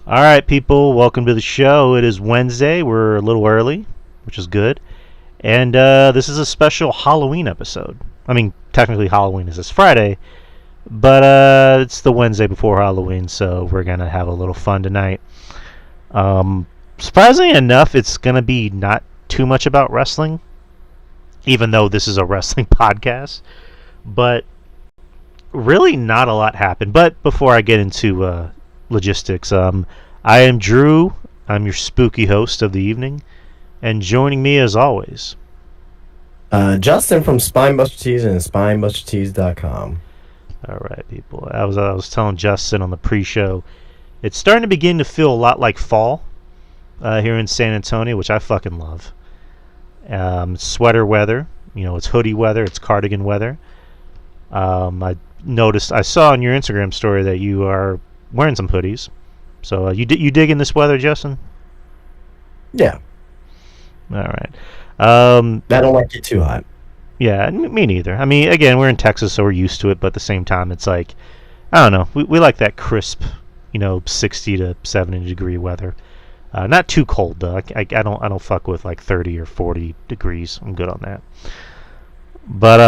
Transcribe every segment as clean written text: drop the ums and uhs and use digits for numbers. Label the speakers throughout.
Speaker 1: All right, people, welcome to the show. It is Wednesday. We're a little early, which is good. And this is a special Halloween episode. I mean, technically, Halloween is this Friday, but it's the Wednesday before Halloween, so we're going to have a little fun tonight. Surprisingly enough, it's going to be not too much about wrestling, even though this is a wrestling podcast. But really, not a lot happened. But before I get into logistics, I am Drew. I'm your spooky host of the evening, and joining me as always,
Speaker 2: Justin from Spinebuster Tees and spinebustertees.com.
Speaker 1: all right, people. I was telling Justin on the pre-show, it's starting to begin to feel a lot like fall here in San Antonio, which I fucking love. Sweater weather, it's hoodie weather, it's cardigan weather. I saw on your Instagram story that you are wearing some hoodies. So you digging this weather, Justin?
Speaker 2: Yeah.
Speaker 1: All right.
Speaker 2: I don't like it too hot.
Speaker 1: Yeah, me neither. I mean, again, we're in Texas, so we're used to it. But at the same time, it's like, I don't know. We like that crisp, 60 to 70 degree weather. Not too cold though. I don't fuck with like 30 or 40 degrees. I'm good on that. But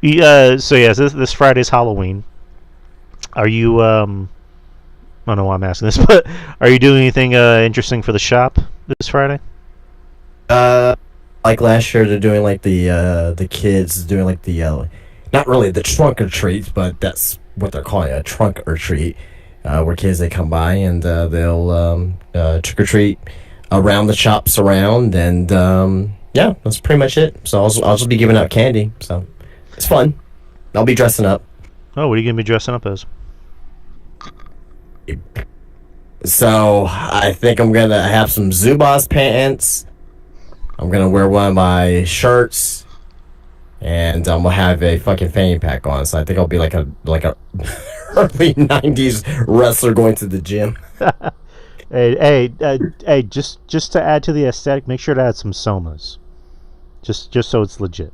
Speaker 1: this Friday's Halloween. Are you I don't know why I'm asking this, but are you doing anything interesting for the shop this Friday?
Speaker 2: Like last year, they're doing like the kids doing like the not really the trunk or treat, but that's what they're calling it, a trunk or treat, where kids they come by and they'll trick or treat around the shops around, and yeah, that's pretty much it. So I'll just be giving out candy, so it's fun. I'll be dressing up.
Speaker 1: Oh, what are you gonna be dressing up as?
Speaker 2: So I think I'm gonna have some Zubaz pants. I'm gonna wear one of my shirts, and I'm gonna have a fucking fanny pack on. So I think I'll be like a early '90s wrestler going to the gym.
Speaker 1: Hey, just to add to the aesthetic, make sure to add some somas, just so it's legit.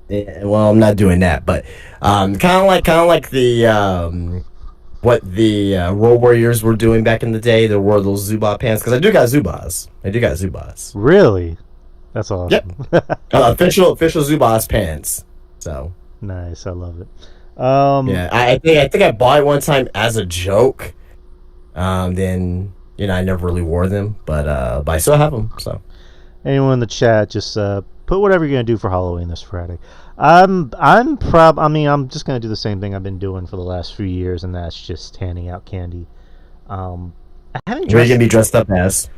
Speaker 2: Yeah, well, I'm not doing that, but kind of like the what the Road Warriors were doing back in the day. They wore those Zubaz pants because I do got Zubaz.
Speaker 1: Really? That's awesome.
Speaker 2: Yep. Official Zubaz pants. So
Speaker 1: Nice, I love it.
Speaker 2: yeah, I think I bought it one time as a joke. Then I never really wore them, but I still have them. So
Speaker 1: Anyone in the chat, just put whatever you're gonna do for Halloween this Friday. I'm just gonna do the same thing I've been doing for the last few years, and that's just handing out candy. I haven't
Speaker 2: what are you gonna be dressed up as?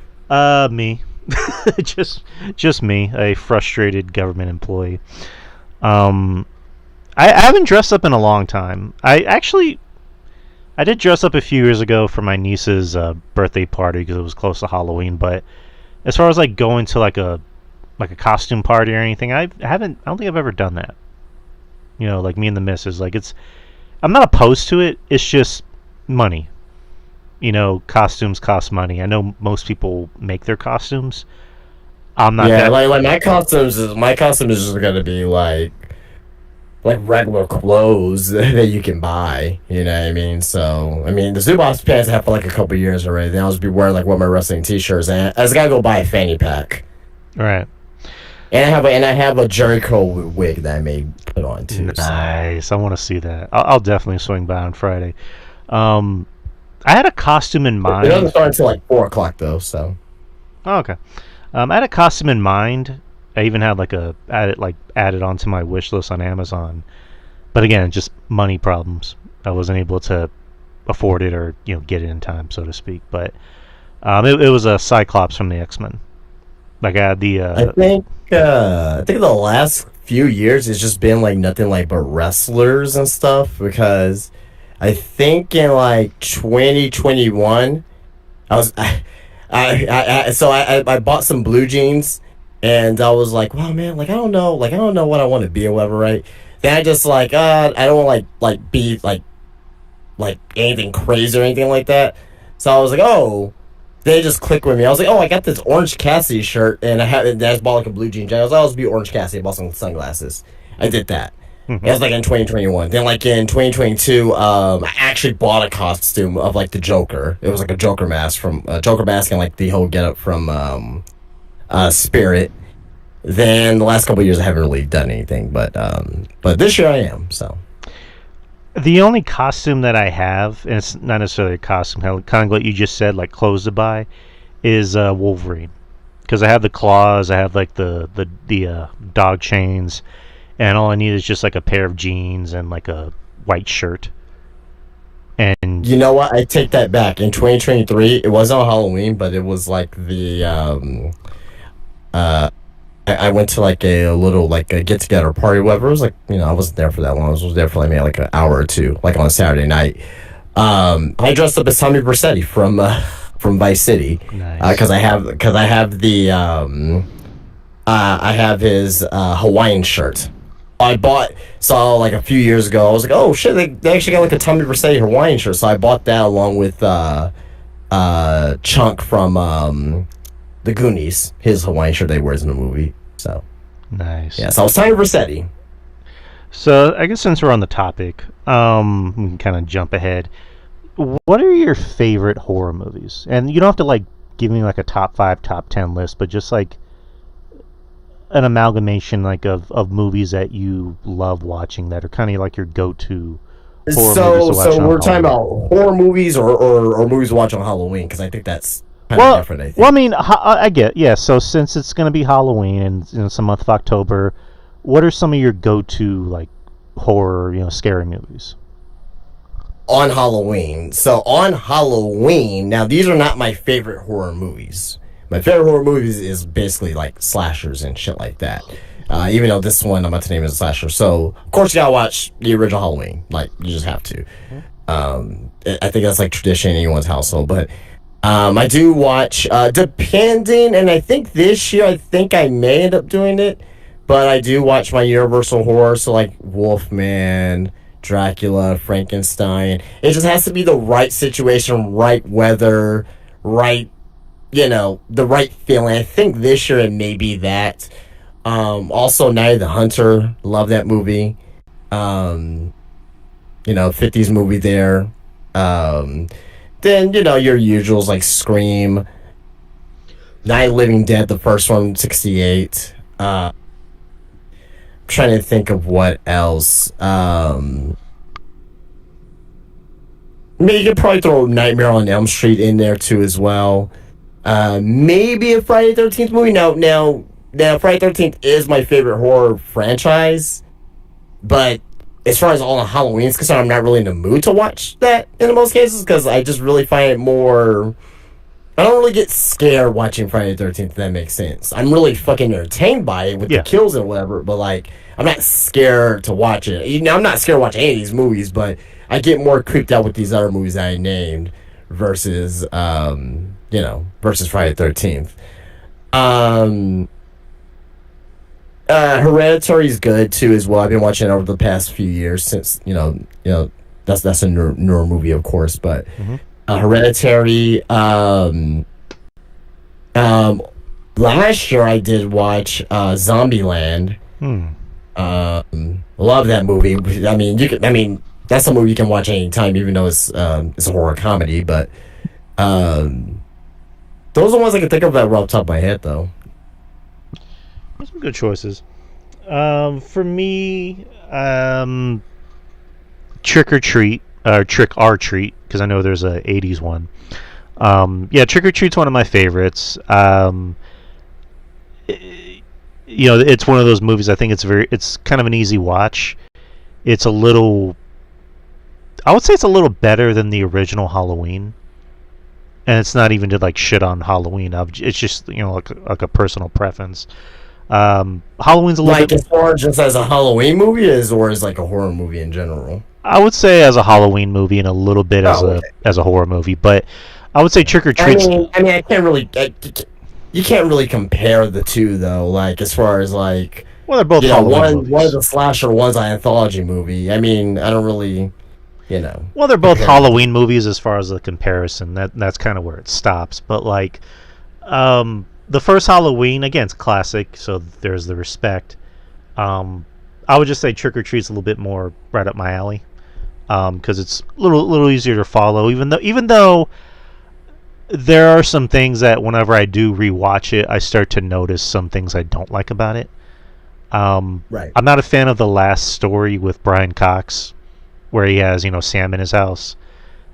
Speaker 1: me, just me, a frustrated government employee. I haven't dressed up in a long time. I did dress up a few years ago for my niece's birthday party because it was close to Halloween. But as far as like going to like a costume party or anything, I don't think I've ever done that. Like me and the missus. I'm not opposed to it. It's just money. Costumes cost money. I know most people make their costumes. I'm not.
Speaker 2: Yeah, like my costume is just gonna be like regular clothes that you can buy. You know what I mean? So I mean the Zubaz pants I have for like a couple years already. Then I'll just be wearing like one of my wrestling t-shirts, and I just gotta go buy a fanny pack.
Speaker 1: Right.
Speaker 2: And I have a Jericho wig that I may put on too.
Speaker 1: Nice. I want to see that. I'll definitely swing by on Friday. I had a costume in mind.
Speaker 2: It doesn't start until like 4 o'clock though. So.
Speaker 1: Oh, okay. I had a costume in mind. I even had added onto my wish list on Amazon. But again, just money problems. I wasn't able to afford it or get it in time, so to speak. But it was a Cyclops from the X-Men. Like I had the.
Speaker 2: I think the last few years it's just been like nothing like but wrestlers and stuff, because I think in like 2021 I bought some blue jeans, and I was like, wow man, I don't know what I want to be or whatever, right? Then I just I don't want like be like anything crazy or anything like that. So I was like, oh, they just clicked with me. I was like, oh, I got this Orange Cassidy shirt, and I just bought like a blue jean jacket. I was like, I'll just be Orange Cassidy. I bought some sunglasses. I did that. It was like in 2021. Then like in 2022, I actually bought a costume of like the Joker. It was like a Joker mask from Joker mask and like the whole getup from Spirit. Then the last couple of years I haven't really done anything, but this year I am. So
Speaker 1: The only costume that I have, and it's not necessarily a costume, kind of what you just said, like clothes to buy, is Wolverine. Because I have the claws, I have like the dog chains, and all I need is just like a pair of jeans and like a white shirt. And
Speaker 2: you know what? I take that back. In 2023, it wasn't on Halloween, but it was like the uh I went to like a little like a get together party, whatever. It was like I wasn't there for that long. I was there for like maybe like an hour or two, like on a Saturday night. I dressed up as Tommy Vercetti from Vice City
Speaker 1: nice.
Speaker 2: because I have the I have his Hawaiian shirt. I bought saw like a few years ago. I was like, oh shit, they actually got like a Tommy Vercetti Hawaiian shirt. So I bought that along with Chunk from the Goonies, his Hawaiian shirt they wears in the movie. So
Speaker 1: Nice.
Speaker 2: yeah, so I was Tommy Vercetti.
Speaker 1: So I guess since we're on the topic, we can kind of jump ahead. What are your favorite horror movies? And you don't have to like give me like a top five, top 10 list, but just like an amalgamation like of movies that you love watching that are kind of like your go-to horror movies to watch
Speaker 2: So
Speaker 1: on
Speaker 2: we're talking
Speaker 1: Halloween.
Speaker 2: about horror movies or movies to watch on Halloween because I think that's kind of
Speaker 1: Well,
Speaker 2: different. I
Speaker 1: well, I
Speaker 2: think.
Speaker 1: mean, I get yeah. So since it's going to be Halloween and it's the month of October, what are some of your go-to like horror, scary movies?
Speaker 2: On Halloween. So on Halloween, now these are not my favorite horror movies. My favorite horror movies is basically like slashers and shit like that. Even though this one I'm about to name is a slasher. So of course you gotta watch the original Halloween. Like you just have to. I think that's like tradition in anyone's household. But I do watch depending, and I think this year I think I may end up doing it. But I do watch my Universal horror, so like Wolfman, Dracula, Frankenstein. It just has to be the right situation, right weather, right, the right feeling. I think this year it may be that. Also, Night of the Hunter, love that movie. 50s movie there. Then, your usuals like Scream, Night of the Living Dead, the first one, 68. Trying to think of what else. Maybe you could probably throw Nightmare on Elm Street in there too as well. Maybe a Friday 13th movie. Now Friday 13th is my favorite horror franchise, but as far as all of Halloween is concerned, I'm not really in the mood to watch that in most cases because I just really find it more. I don't really get scared watching Friday the 13th, if that makes sense. I'm really fucking entertained by it with the
Speaker 1: Yeah.
Speaker 2: kills and whatever, but like, I'm not scared to watch it. I'm not scared to watch any of these movies, but I get more creeped out with these other movies that I named versus, versus Friday the 13th. Hereditary is good too as well. I've been watching it over the past few years since, that's a newer movie, of course, but.
Speaker 1: Hmm.
Speaker 2: Hereditary. Last year I did watch Zombieland.
Speaker 1: Hmm.
Speaker 2: Love that movie. I mean, that's a movie you can watch anytime, even though it's a horror comedy. But those are the ones I can think of that were off the top of my head, though.
Speaker 1: Those some good choices. For me, Trick or Treat, or Trick or Treat, because I know there's a '80s one. Yeah, Trick or Treat's one of my favorites. It's one of those movies. I think it's kind of an easy watch. It's a little, I would say it's a little better than the original Halloween, and it's not even to like shit on Halloween. It's just like a personal preference. Halloween's a little
Speaker 2: Like
Speaker 1: bit.
Speaker 2: as far as just as a Halloween movie is, or as like a horror movie in general.
Speaker 1: I would say as a Halloween movie and a little bit as
Speaker 2: Oh,
Speaker 1: a
Speaker 2: okay.
Speaker 1: as a horror movie, but I would say Trick or Treat's.
Speaker 2: I can't really. You can't really compare the two though. Like as far as like.
Speaker 1: Well, they're both Halloween
Speaker 2: One is
Speaker 1: movies.
Speaker 2: a slasher, one's an anthology movie. I mean, I don't really,
Speaker 1: Well, they're both
Speaker 2: compare.
Speaker 1: Halloween movies as far as the comparison. That's kind of where it stops. But like, the first Halloween again, it's classic, so there's the respect. I would just say Trick or Treat's a little bit more right up my alley, because it's a little easier to follow. Even though there are some things that whenever I do rewatch it, I start to notice some things I don't like about it.
Speaker 2: Right.
Speaker 1: I'm not a fan of the last story with Brian Cox, where he has Sam in his house.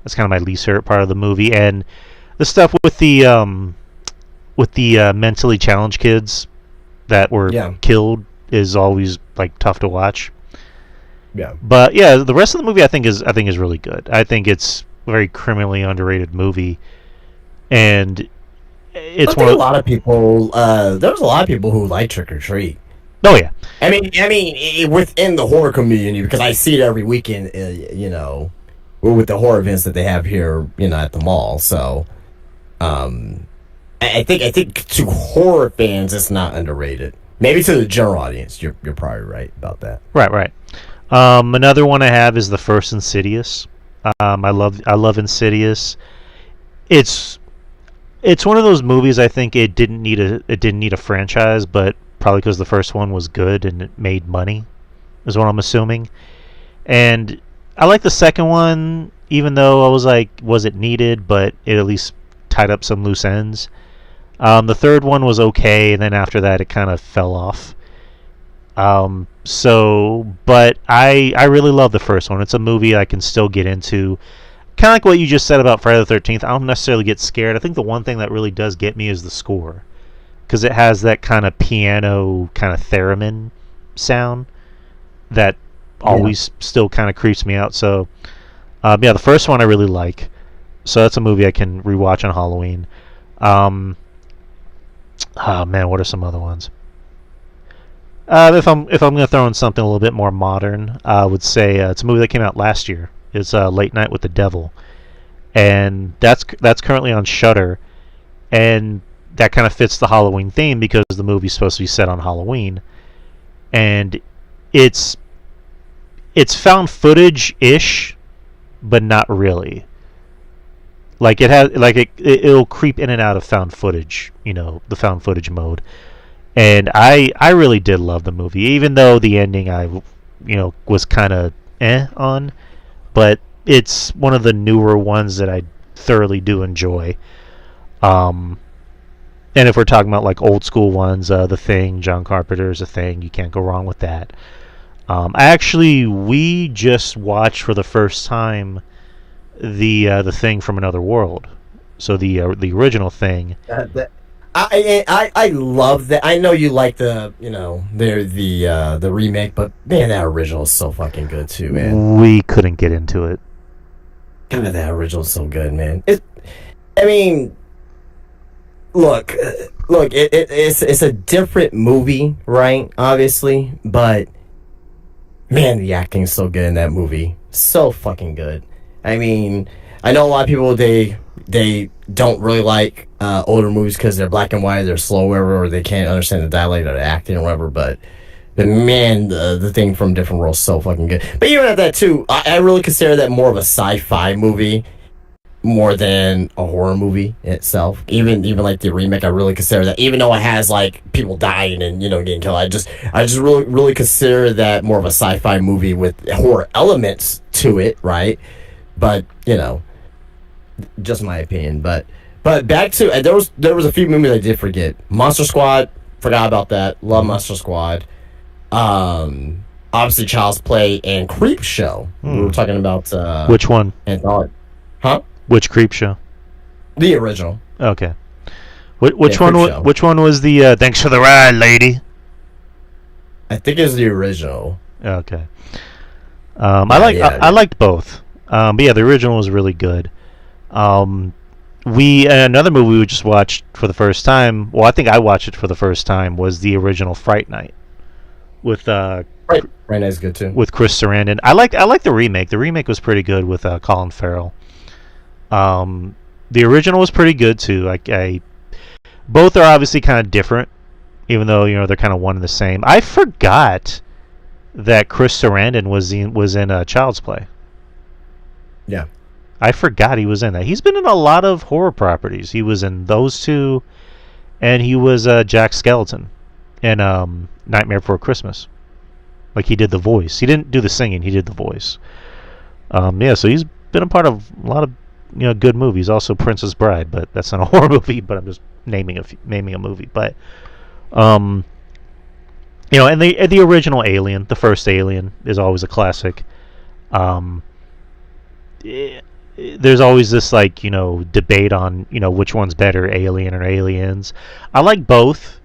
Speaker 1: That's kind of my least favorite part of the movie, and the stuff with the mentally challenged kids that were
Speaker 2: Yeah.
Speaker 1: killed is always like tough to watch.
Speaker 2: Yeah.
Speaker 1: But yeah, the rest of the movie I think is really good. I think it's a very criminally underrated movie, and
Speaker 2: I
Speaker 1: it's
Speaker 2: think a lot of people. There's a lot of people who like Trick or Treat.
Speaker 1: oh yeah,
Speaker 2: Within the horror community, because I see it every weekend. With the horror events that they have here, at the mall. So, I think to horror fans, it's not underrated. Maybe to the general audience, you're probably right about that.
Speaker 1: right. Another one I have is the first Insidious. I love Insidious. It's one of those movies. I think it didn't need a franchise, but probably because the first one was good and it made money, is what I'm assuming. And I like the second one, even though I was like, was it needed? But it at least tied up some loose ends. The third one was okay, and then after that, it kind of fell off. But I really love the first one. It's a movie I can still get into. Kind of like what you just said about Friday the 13th. I don't necessarily get scared. I think the one thing that really does get me is the score, because it has that kind of piano, kind of theremin sound that always still kind of creeps me out. So, yeah, the first one I really like. So that's a movie I can rewatch on Halloween. Oh man, what are some other ones? If I'm gonna throw in something a little bit more modern, I would say it's a movie that came out last year. It's Late Night with the Devil, and that's currently on Shudder, and that kind of fits the Halloween theme because the movie's supposed to be set on Halloween, and it's found footage ish, but not really. Like it'll creep in and out of found footage, the found footage mode. And I really did love the movie, even though the ending I was kind of on, but it's one of the newer ones that I thoroughly do enjoy. And if we're talking about like old school ones, The Thing, John Carpenter's The Thing, you can't go wrong with that. We just watched for the first time the Thing from Another World, so the original Thing.
Speaker 2: I love that. I know you like the remake, but man, that original is so fucking good too, man.
Speaker 1: We couldn't get into it.
Speaker 2: God, that original is so good, man. I mean, look, it's a different movie, right? Obviously, but man, the acting is so good in that movie, so fucking good. I mean, I know a lot of people they don't really like older movies because they're black and white, they're slow, whatever, or they can't understand the dialect or the acting or whatever. But man, the Thing from Different World is so fucking good. But even at that too, I really consider that more of a sci-fi movie more than a horror movie itself. Even like the remake, I really consider that. Even though it has like people dying and getting killed, I just really consider that more of a sci-fi movie with horror elements to it, right? But just my opinion. But back to there was a few movies I did forget. Monster Squad, forgot about that. Love Monster Squad. Obviously Child's Play and Creep Show. We were talking about
Speaker 1: which one?
Speaker 2: Anthology. Huh?
Speaker 1: Which Creep Show?
Speaker 2: The original.
Speaker 1: Okay. Which
Speaker 2: Yeah,
Speaker 1: one?
Speaker 2: Creep Show.
Speaker 1: Which one was the Thanks for the ride, lady?
Speaker 2: I think it's the original.
Speaker 1: Okay.
Speaker 2: Yeah.
Speaker 1: I liked both. But yeah, the original was really good. Another movie we just watched for the first time. Well, I think I watched it for the first time. Was the original Fright Night with
Speaker 2: Fright Night's good too.
Speaker 1: with Chris Sarandon. I like the remake. The remake was pretty good with Colin Farrell. The original was pretty good too. Both are obviously kind of different, even though they're kind of one and the same. I forgot that Chris Sarandon was in Child's Play.
Speaker 2: Yeah.
Speaker 1: I forgot he was in that. He's been in a lot of horror properties. He was in those two, and he was Jack Skeleton in Nightmare Before Christmas. Like he did the voice. He didn't do the singing. He did the voice. Yeah, so he's been a part of a lot of good movies. Also Princess Bride, but that's not a horror movie. But I'm just naming a movie. But and the original Alien, the first Alien, is always a classic. Um, there's always this debate on which one's better, Alien or Aliens. I like both,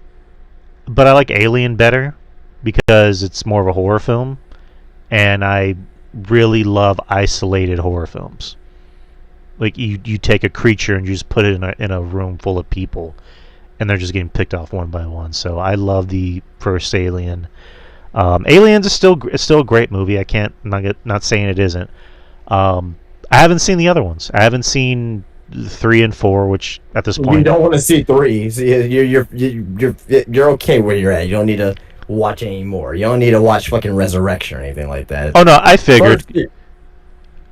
Speaker 1: but I like Alien better because it's more of a horror film, and I really love isolated horror films. Like you take a creature and you just put it in a room full of people, and they're just getting picked off one by one. So I love the first Alien. Aliens is still a great movie. Not saying it isn't. I haven't seen the other ones. I haven't seen 3 and 4, which at this point
Speaker 2: you don't want to see 3. So you're okay where you're at. You don't need to watch any more. You don't need to watch fucking Resurrection or anything like that.
Speaker 1: Oh no, I figured.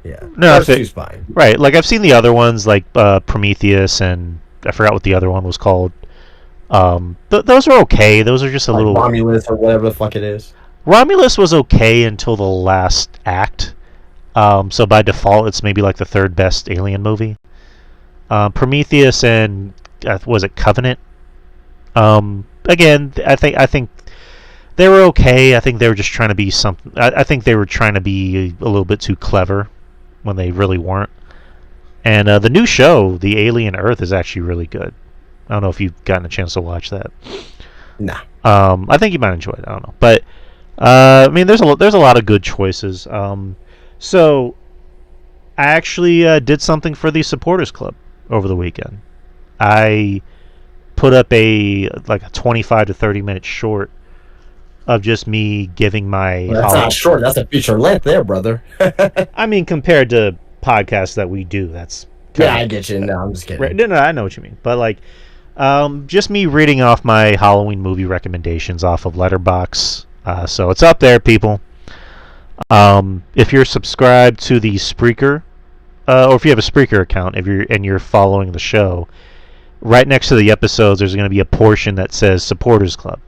Speaker 1: No,
Speaker 2: first two's fine.
Speaker 1: Right, like I've seen the other ones, like Prometheus, and I forgot what the other one was called. Those are okay. Those are just a little
Speaker 2: Romulus or whatever the fuck it is.
Speaker 1: Romulus was okay until the last act. So by default, it's maybe like the 3rd best Alien movie. Prometheus and was it Covenant? Again, I think they were okay. I think they were just trying to be something. I think they were trying to be a little bit too clever when they really weren't. And the new show, The Alien Earth, is actually really good. I don't know if you've gotten a chance to watch that.
Speaker 2: Nah.
Speaker 1: I think you might enjoy it. I don't know, but I mean, there's a lot of good choices. So I actually did something for the supporters club over the weekend. I put up a 25 to 30 minute short of just me giving my.
Speaker 2: Well, that's not short. That's a feature length there, brother.
Speaker 1: I mean, compared to podcasts that we do, that's.
Speaker 2: I get you. No, I'm just kidding.
Speaker 1: Right, no, I know what you mean, but just me reading off my Halloween movie recommendations off of Letterboxd. So it's up there, people. If you're subscribed to the Spreaker, or if you have a Spreaker account, you're following the show, right next to the episodes, there's going to be a portion that says Supporters Club.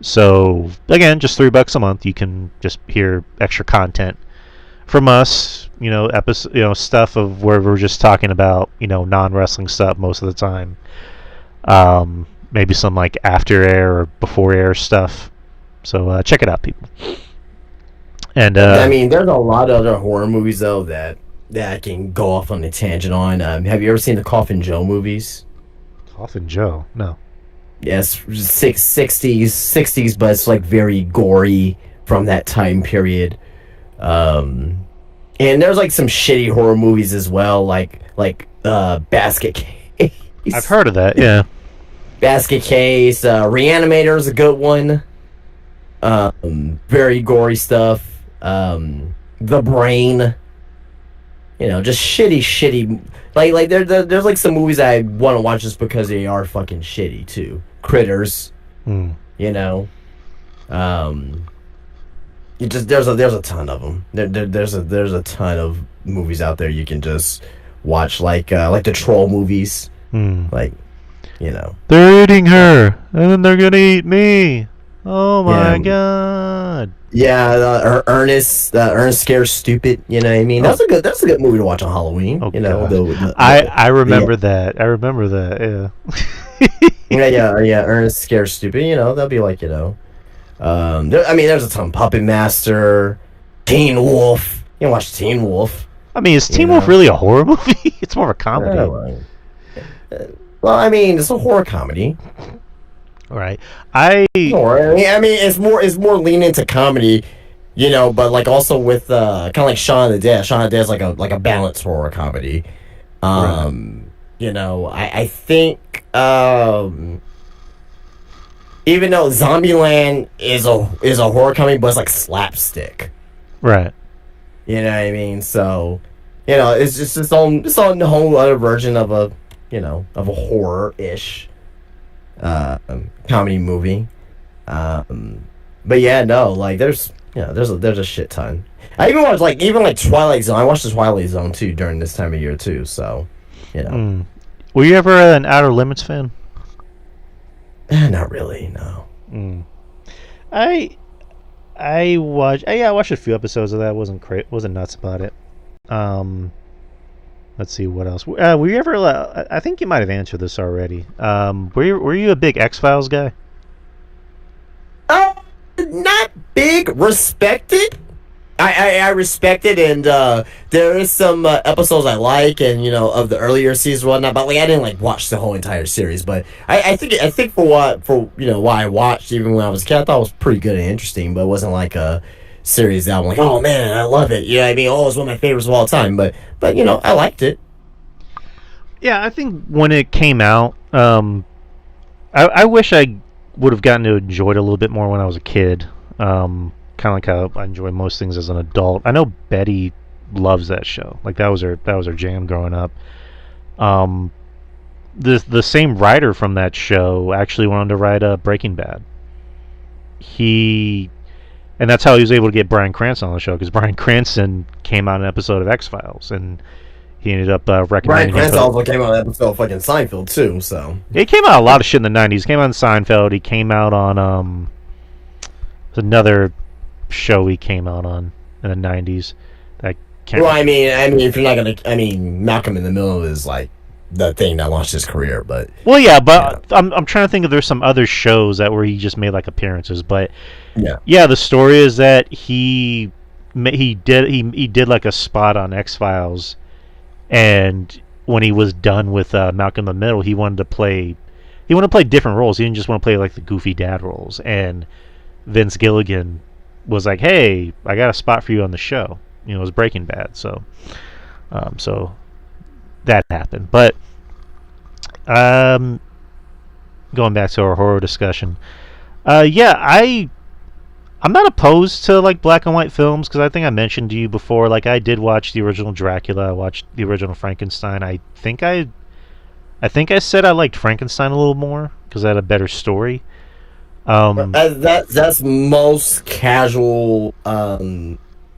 Speaker 1: So again, just $3 a month, you can just hear extra content from us. Stuff of where we're just talking about non-wrestling stuff most of the time. Maybe some like after air or before air stuff. So check it out, people. And
Speaker 2: I mean, there's a lot of other horror movies though that I can go off on a tangent on. Have you ever seen the Coffin Joe movies?
Speaker 1: Coffin Joe? No.
Speaker 2: Yes, 60s, but it's like very gory from that time period. And there's like some shitty horror movies as well, like Basket Case.
Speaker 1: I've heard of that. Yeah.
Speaker 2: Basket Case, Reanimator is a good one. Very gory stuff. The Brain. Just shitty. Like there's like some movies I want to watch just because they are fucking shitty too. Critters. There's a ton of them. There's a ton of movies out there you can just watch, like the Troll movies. They're
Speaker 1: eating her, and then they're gonna eat me. Oh my god!
Speaker 2: Yeah, Ernest Scares Stupid. You know what I mean? That's a good movie to watch on Halloween.
Speaker 1: Oh, I remember that. I remember that. Yeah.
Speaker 2: yeah. Ernest Scares Stupid. That'll be like there's a ton. Puppet Master, Teen Wolf. You can watch Teen Wolf.
Speaker 1: I mean, is Teen Wolf really a horror movie? It's more of a comedy.
Speaker 2: Well, I mean, it's a horror comedy.
Speaker 1: All right.
Speaker 2: I mean, it's more lean into comedy, but like also with kind of like Shaun of the Dead. Shaun of the Dead is like a balanced horror comedy. I think even though Zombieland is a horror comedy, but it's like slapstick.
Speaker 1: Right.
Speaker 2: You know what I mean? So, it's just its own whole other version of a horror-ish comedy movie. But yeah, no, like there's a shit ton. I even watched like Twilight Zone. I watched the Twilight Zone too during this time of year too. So,
Speaker 1: Were you ever an Outer Limits fan?
Speaker 2: Not really, no.
Speaker 1: I I watched. Yeah, I watched a few episodes of that. Wasn't nuts about it. Um, let's see what else. Were you ever? I think you might have answered this already. Were you a big X Files guy?
Speaker 2: Uh, Not big, respected. I respect it, and there is some episodes I like, and of the earlier seasons and whatnot. But like, I didn't like watch the whole entire series. But I think for why I watched even when I was a kid, I thought it was pretty good and interesting. But it wasn't like a series that I'm like, oh man, I love it. You know what I mean? Oh, it's one of my favorites of all time. But I liked it.
Speaker 1: Yeah, I think when it came out, I wish I would have gotten to enjoy it a little bit more when I was a kid. Kind of like how I enjoy most things as an adult. I know Betty loves that show. Like that was her jam growing up. Um, the same writer from that show actually went on to write Breaking Bad. He and that's how he was able to get Bryan Cranston on the show because Bryan Cranston came out in an episode of X Files and he ended up
Speaker 2: Bryan
Speaker 1: recommending him
Speaker 2: Cranston
Speaker 1: for.
Speaker 2: also came out of the episode of fucking Seinfeld too. So
Speaker 1: He came out a lot of shit in the '90s. He came out on Seinfeld. He came out on there's another show he came out on in the '90s. I can't.
Speaker 2: well, I mean, if you're not gonna, Malcolm in the Middle is like the thing that launched his career, but
Speaker 1: Well, yeah,
Speaker 2: yeah,
Speaker 1: but I'm trying to think if there's some other shows that where he just made like appearances. But
Speaker 2: yeah.
Speaker 1: yeah, the story is that he did like a spot on X Files, and when he was done with Malcolm in the Middle, he wanted to play different roles. He didn't just want to play like the goofy dad roles. And Vince Gilligan was like, "Hey, I got a spot for you on the show." It was Breaking Bad, so that happened. But um, going back to our horror discussion, yeah, I'm not opposed to like black and white films because I think I mentioned to you before. Like I did watch the original Dracula. I watched the original Frankenstein. I think I said I liked Frankenstein a little more because it had a better story. Um,
Speaker 2: That's most casual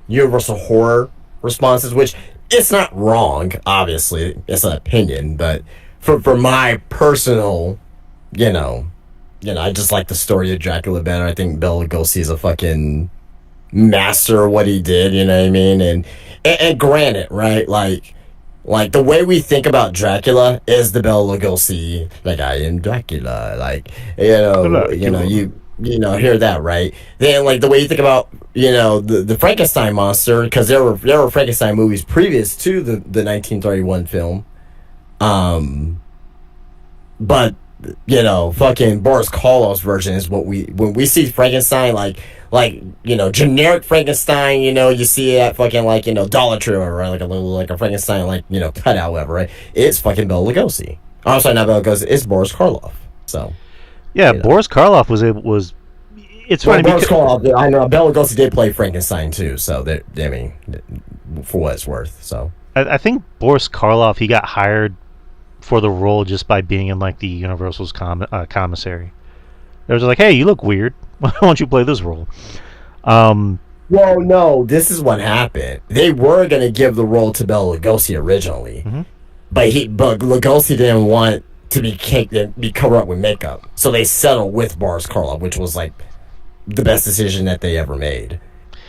Speaker 2: universal horror responses, which it's not wrong. Obviously, it's an opinion, but for my personal, you know, I just like the story of Dracula better. I think Bela Lugosi is a fucking master of what he did. You know what I mean? And granted, right, like the way we think about Dracula is the Bela Lugosi, like I am Dracula, like hear that, right? Then like the way you think about the Frankenstein monster, because there were Frankenstein movies previous to the 1931 film, um, but fucking Boris Karloff's version is what when we see Frankenstein, generic Frankenstein, you see it at fucking Dollar Tree, or right, like a little like a Frankenstein cutout, whatever, right? It's fucking Bela Lugosi. Oh, I'm sorry, not Bela Lugosi. It's Boris Karloff. So
Speaker 1: yeah,
Speaker 2: you know,
Speaker 1: Boris Karloff was. It's
Speaker 2: well,
Speaker 1: funny
Speaker 2: Boris
Speaker 1: because
Speaker 2: Karloff. I know Bela Lugosi did play Frankenstein too. So I mean, for what it's worth. So
Speaker 1: I think Boris Karloff he got hired for the role just by being in like the Universal's commissary. They was like, "Hey, you look weird. Why don't you play this role?" Um,
Speaker 2: well, no, this is what happened. They were gonna give the role to Bela Lugosi originally,
Speaker 1: mhm.
Speaker 2: but Lugosi didn't want to be caked and be covered up with makeup, so they settled with Boris Karloff, which was like the best decision that they ever made.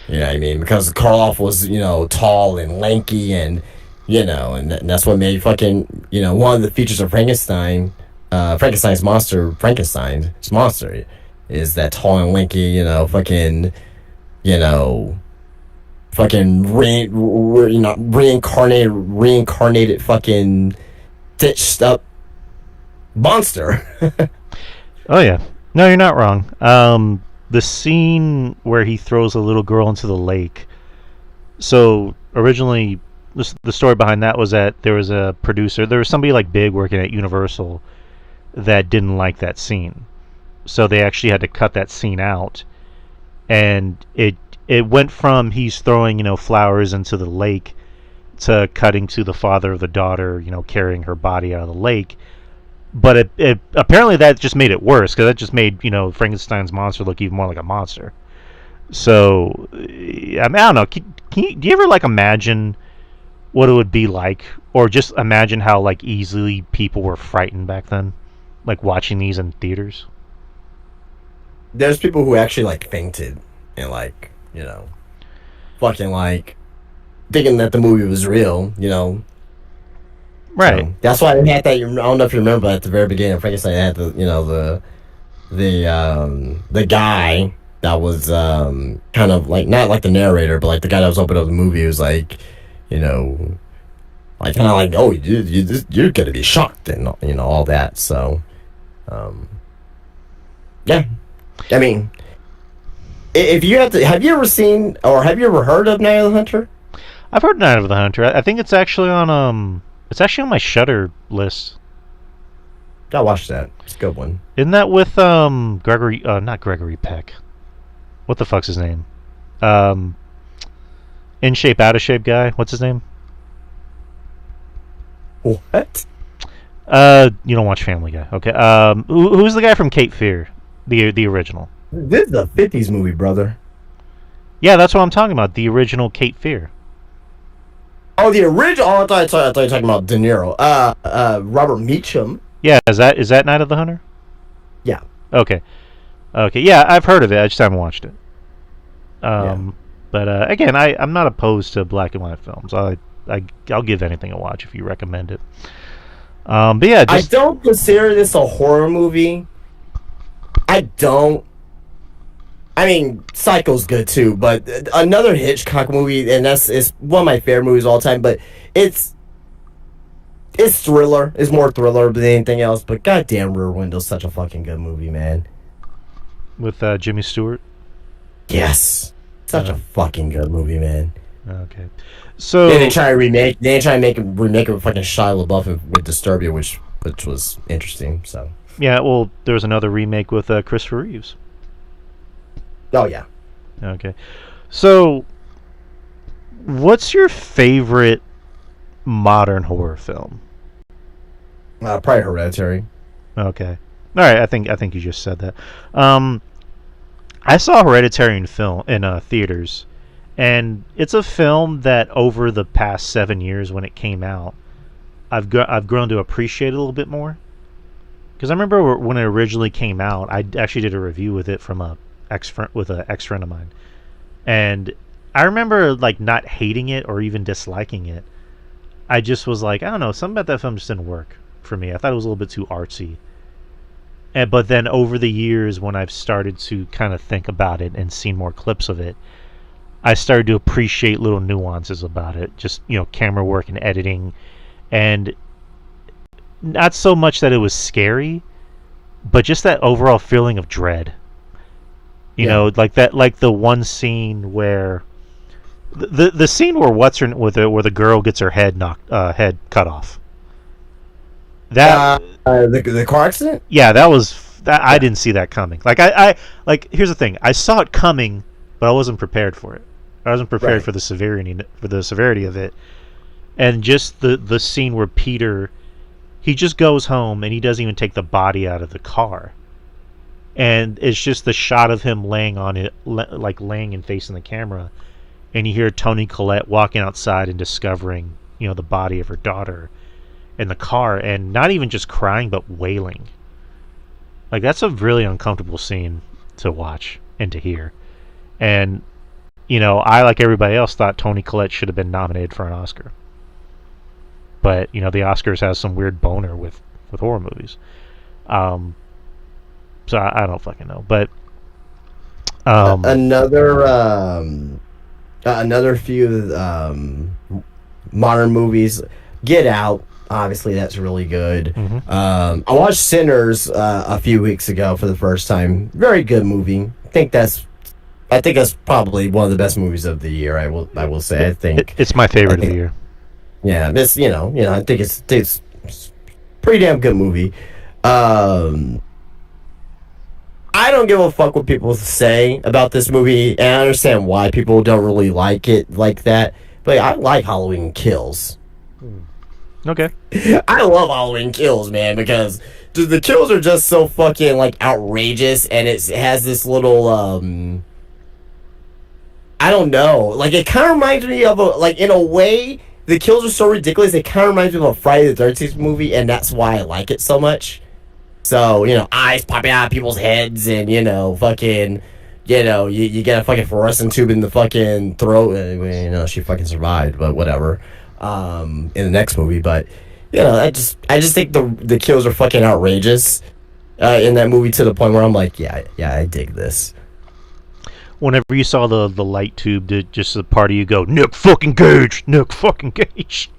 Speaker 2: You know what I mean? Because Karloff was tall and lanky, and that's what made fucking one of the features of Frankenstein's monster is that tall and lanky, you know, reincarnated fucking stitched up monster.
Speaker 1: oh yeah, no, you're not wrong. The scene where he throws a little girl into the lake. So originally, the story behind that was that there was a producer, there was somebody like big working at Universal that didn't like that scene, so they actually had to cut that scene out, and it went from he's throwing flowers into the lake to cutting to the father of the daughter carrying her body out of the lake. But it apparently that just made it worse because that just made Frankenstein's monster look even more like a monster. So I mean, I don't know. Do you ever like imagine what it would be like, or just imagine how like easily people were frightened back then, like watching these in theaters?
Speaker 2: There's people who actually like fainted and like fucking like thinking that the movie was real.
Speaker 1: Right.
Speaker 2: So that's why they had that. I don't know if you remember, but at the very beginning of Frankenstein, they had the guy that was kind of like not like the narrator, but like the guy that was opening up the movie was like, you know, like kind of like, oh, you're gonna be shocked and all that. So, um, yeah, I mean, if you have you ever seen or have you ever heard of Night of the Hunter?
Speaker 1: I've heard Night of the Hunter. I think it's actually on my Shudder list.
Speaker 2: I watched that. It's a good one.
Speaker 1: Isn't that with Gregory? Not Gregory Peck. What the fuck's his name? In shape, out of shape guy. What's his name?
Speaker 2: What?
Speaker 1: You don't watch Family Guy, okay? Who's the guy from Cape Fear, the original?
Speaker 2: This is a '50s movie, brother.
Speaker 1: Yeah, that's what I'm talking about. The original Cape Fear.
Speaker 2: Oh, the original. Oh, I thought you were talking about De Niro. Robert Meacham.
Speaker 1: Yeah, is that Night of the Hunter?
Speaker 2: Yeah.
Speaker 1: Okay. Okay. Yeah, I've heard of it. I just haven't watched it.
Speaker 2: Yeah.
Speaker 1: But again, I'm not opposed to black and white films. I'll give anything a watch if you recommend it. But yeah,
Speaker 2: I don't consider this a horror movie. I don't. I mean, Psycho's good too, but another Hitchcock movie, and it's one of my favorite movies of all time. But it's thriller. It's more thriller than anything else. But goddamn, Rear Window's such a fucking good movie, man.
Speaker 1: with Jimmy Stewart.
Speaker 2: Yes, such a fucking good movie, man.
Speaker 1: Okay, so
Speaker 2: they try to remake. They try to make a remake of fucking Shia LaBeouf with Disturbia, which was interesting. So
Speaker 1: yeah, well, there was another remake with Christopher Reeves.
Speaker 2: oh yeah.
Speaker 1: Okay, so what's your favorite modern horror film?
Speaker 2: Probably Hereditary.
Speaker 1: Okay, all right. I think you just said that. I saw Hereditary in theaters, and it's a film that over the past 7 years when it came out, I've grown to appreciate a little bit more. Because I remember when it originally came out, I actually did a review with it from an ex friend of mine, and I remember like not hating it or even disliking it. I just was like, I don't know, something about that film just didn't work for me. I thought it was a little bit too artsy. But then over the years, when I've started to kind of think about it and seen more clips of it, I started to appreciate little nuances about it. Just, camera work and editing. And not so much that it was scary, but just that overall feeling of dread. You know, like the one scene where the scene where where the girl gets her head cut off. That
Speaker 2: the car accident?
Speaker 1: Yeah, that was that. Yeah. I didn't see that coming. Like I here's the thing. I saw it coming, but I wasn't prepared for it. I wasn't prepared for the severity of it. And just the scene where Peter, he just goes home and he doesn't even take the body out of the car. And it's just the shot of him laying on it, like laying and facing the camera, and you hear Toni Collette walking outside and discovering, the body of her daughter in the car, and not even just crying but wailing. Like, that's a really uncomfortable scene to watch and to hear. And I, like everybody else, thought Toni Collette should have been nominated for an Oscar, but the Oscars has some weird boner with horror movies. So I don't fucking know, but
Speaker 2: another few modern movies. Get Out. Obviously, that's really good.
Speaker 1: Mm-hmm.
Speaker 2: I watched Sinners a few weeks ago for the first time. Very good movie. I think that's probably one of the best movies of the year. I will say. I think
Speaker 1: it's my favorite of the year.
Speaker 2: Yeah, this I think it's pretty damn good movie. I don't give a fuck what people say about this movie, and I understand why people don't really like it like that. But I like Halloween Kills.
Speaker 1: Okay.
Speaker 2: I love Halloween Kills, man, because the kills are just so fucking like outrageous, and it has this little I don't know, like it kind of reminds me of in a way the kills are so ridiculous. It kind of reminds me of a Friday the 13th movie, and that's why I like it so much. So eyes popping out of people's heads, and fucking you get a fucking fluorescent tube in the fucking throat. She fucking survived, but whatever. In the next movie, but I just think the kills are fucking outrageous in that movie to the point where I'm like, yeah, I dig this.
Speaker 1: Whenever you saw the light tube, did just the part of you go, Nick fucking Gage, Nick fucking Gage?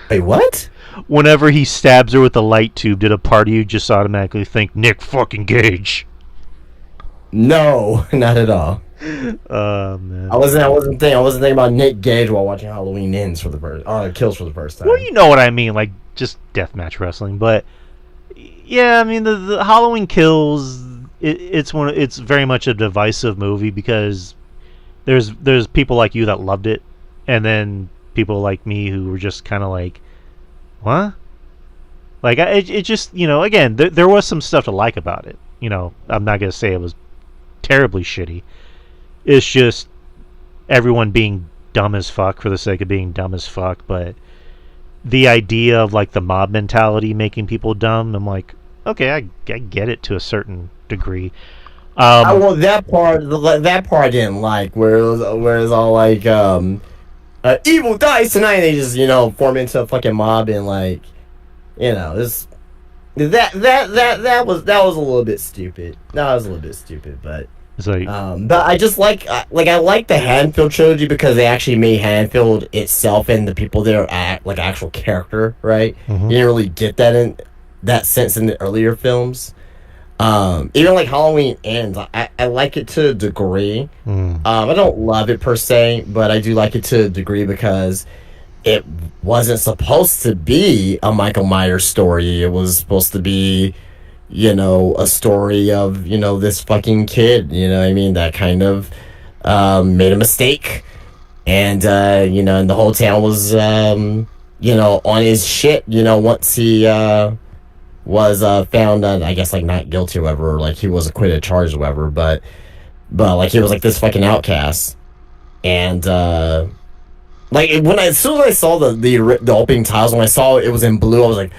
Speaker 2: Wait, what?
Speaker 1: Whenever he stabs her with the light tube, did a part of you just automatically think Nick fucking Gage?
Speaker 2: No, not at all.
Speaker 1: Man.
Speaker 2: I wasn't thinking about Nick Gage while watching Halloween Ends for the first, kills for the first time.
Speaker 1: Well, you know what I mean, like just deathmatch wrestling. But yeah, I mean the Halloween Kills. It's very much a divisive movie because there's people like you that loved it, and then people like me who were just kind of like, what? Like it just again there was some stuff to like about it. I'm not gonna say it was terribly shitty. It's just everyone being dumb as fuck for the sake of being dumb as fuck. But the idea of like the mob mentality making people dumb, I'm like, okay, I get it to a certain degree.
Speaker 2: Well, that part I didn't like, where it was all like, evil dies tonight. And they just form into a fucking mob and like, this that was a little bit stupid. That was a little bit stupid, but.
Speaker 1: It's like,
Speaker 2: but I just I like the Haddonfield trilogy because they actually made Haddonfield itself and the people there like actual character, right?
Speaker 1: mm-hmm.
Speaker 2: You didn't really get that in that sense in the earlier films. Even like Halloween Ends, I like it to a degree. I don't love it per se, but I do like it to a degree because it wasn't supposed to be a Michael Myers story. It was supposed to be a story of this fucking kid, what I mean, that kind of made a mistake, and and the whole town was on his shit once he was found I guess like not guilty or whatever, like he was acquitted, charged or whatever, but like he was like this fucking outcast. And like as soon as I saw the opening titles, when I saw it was in blue, I was like,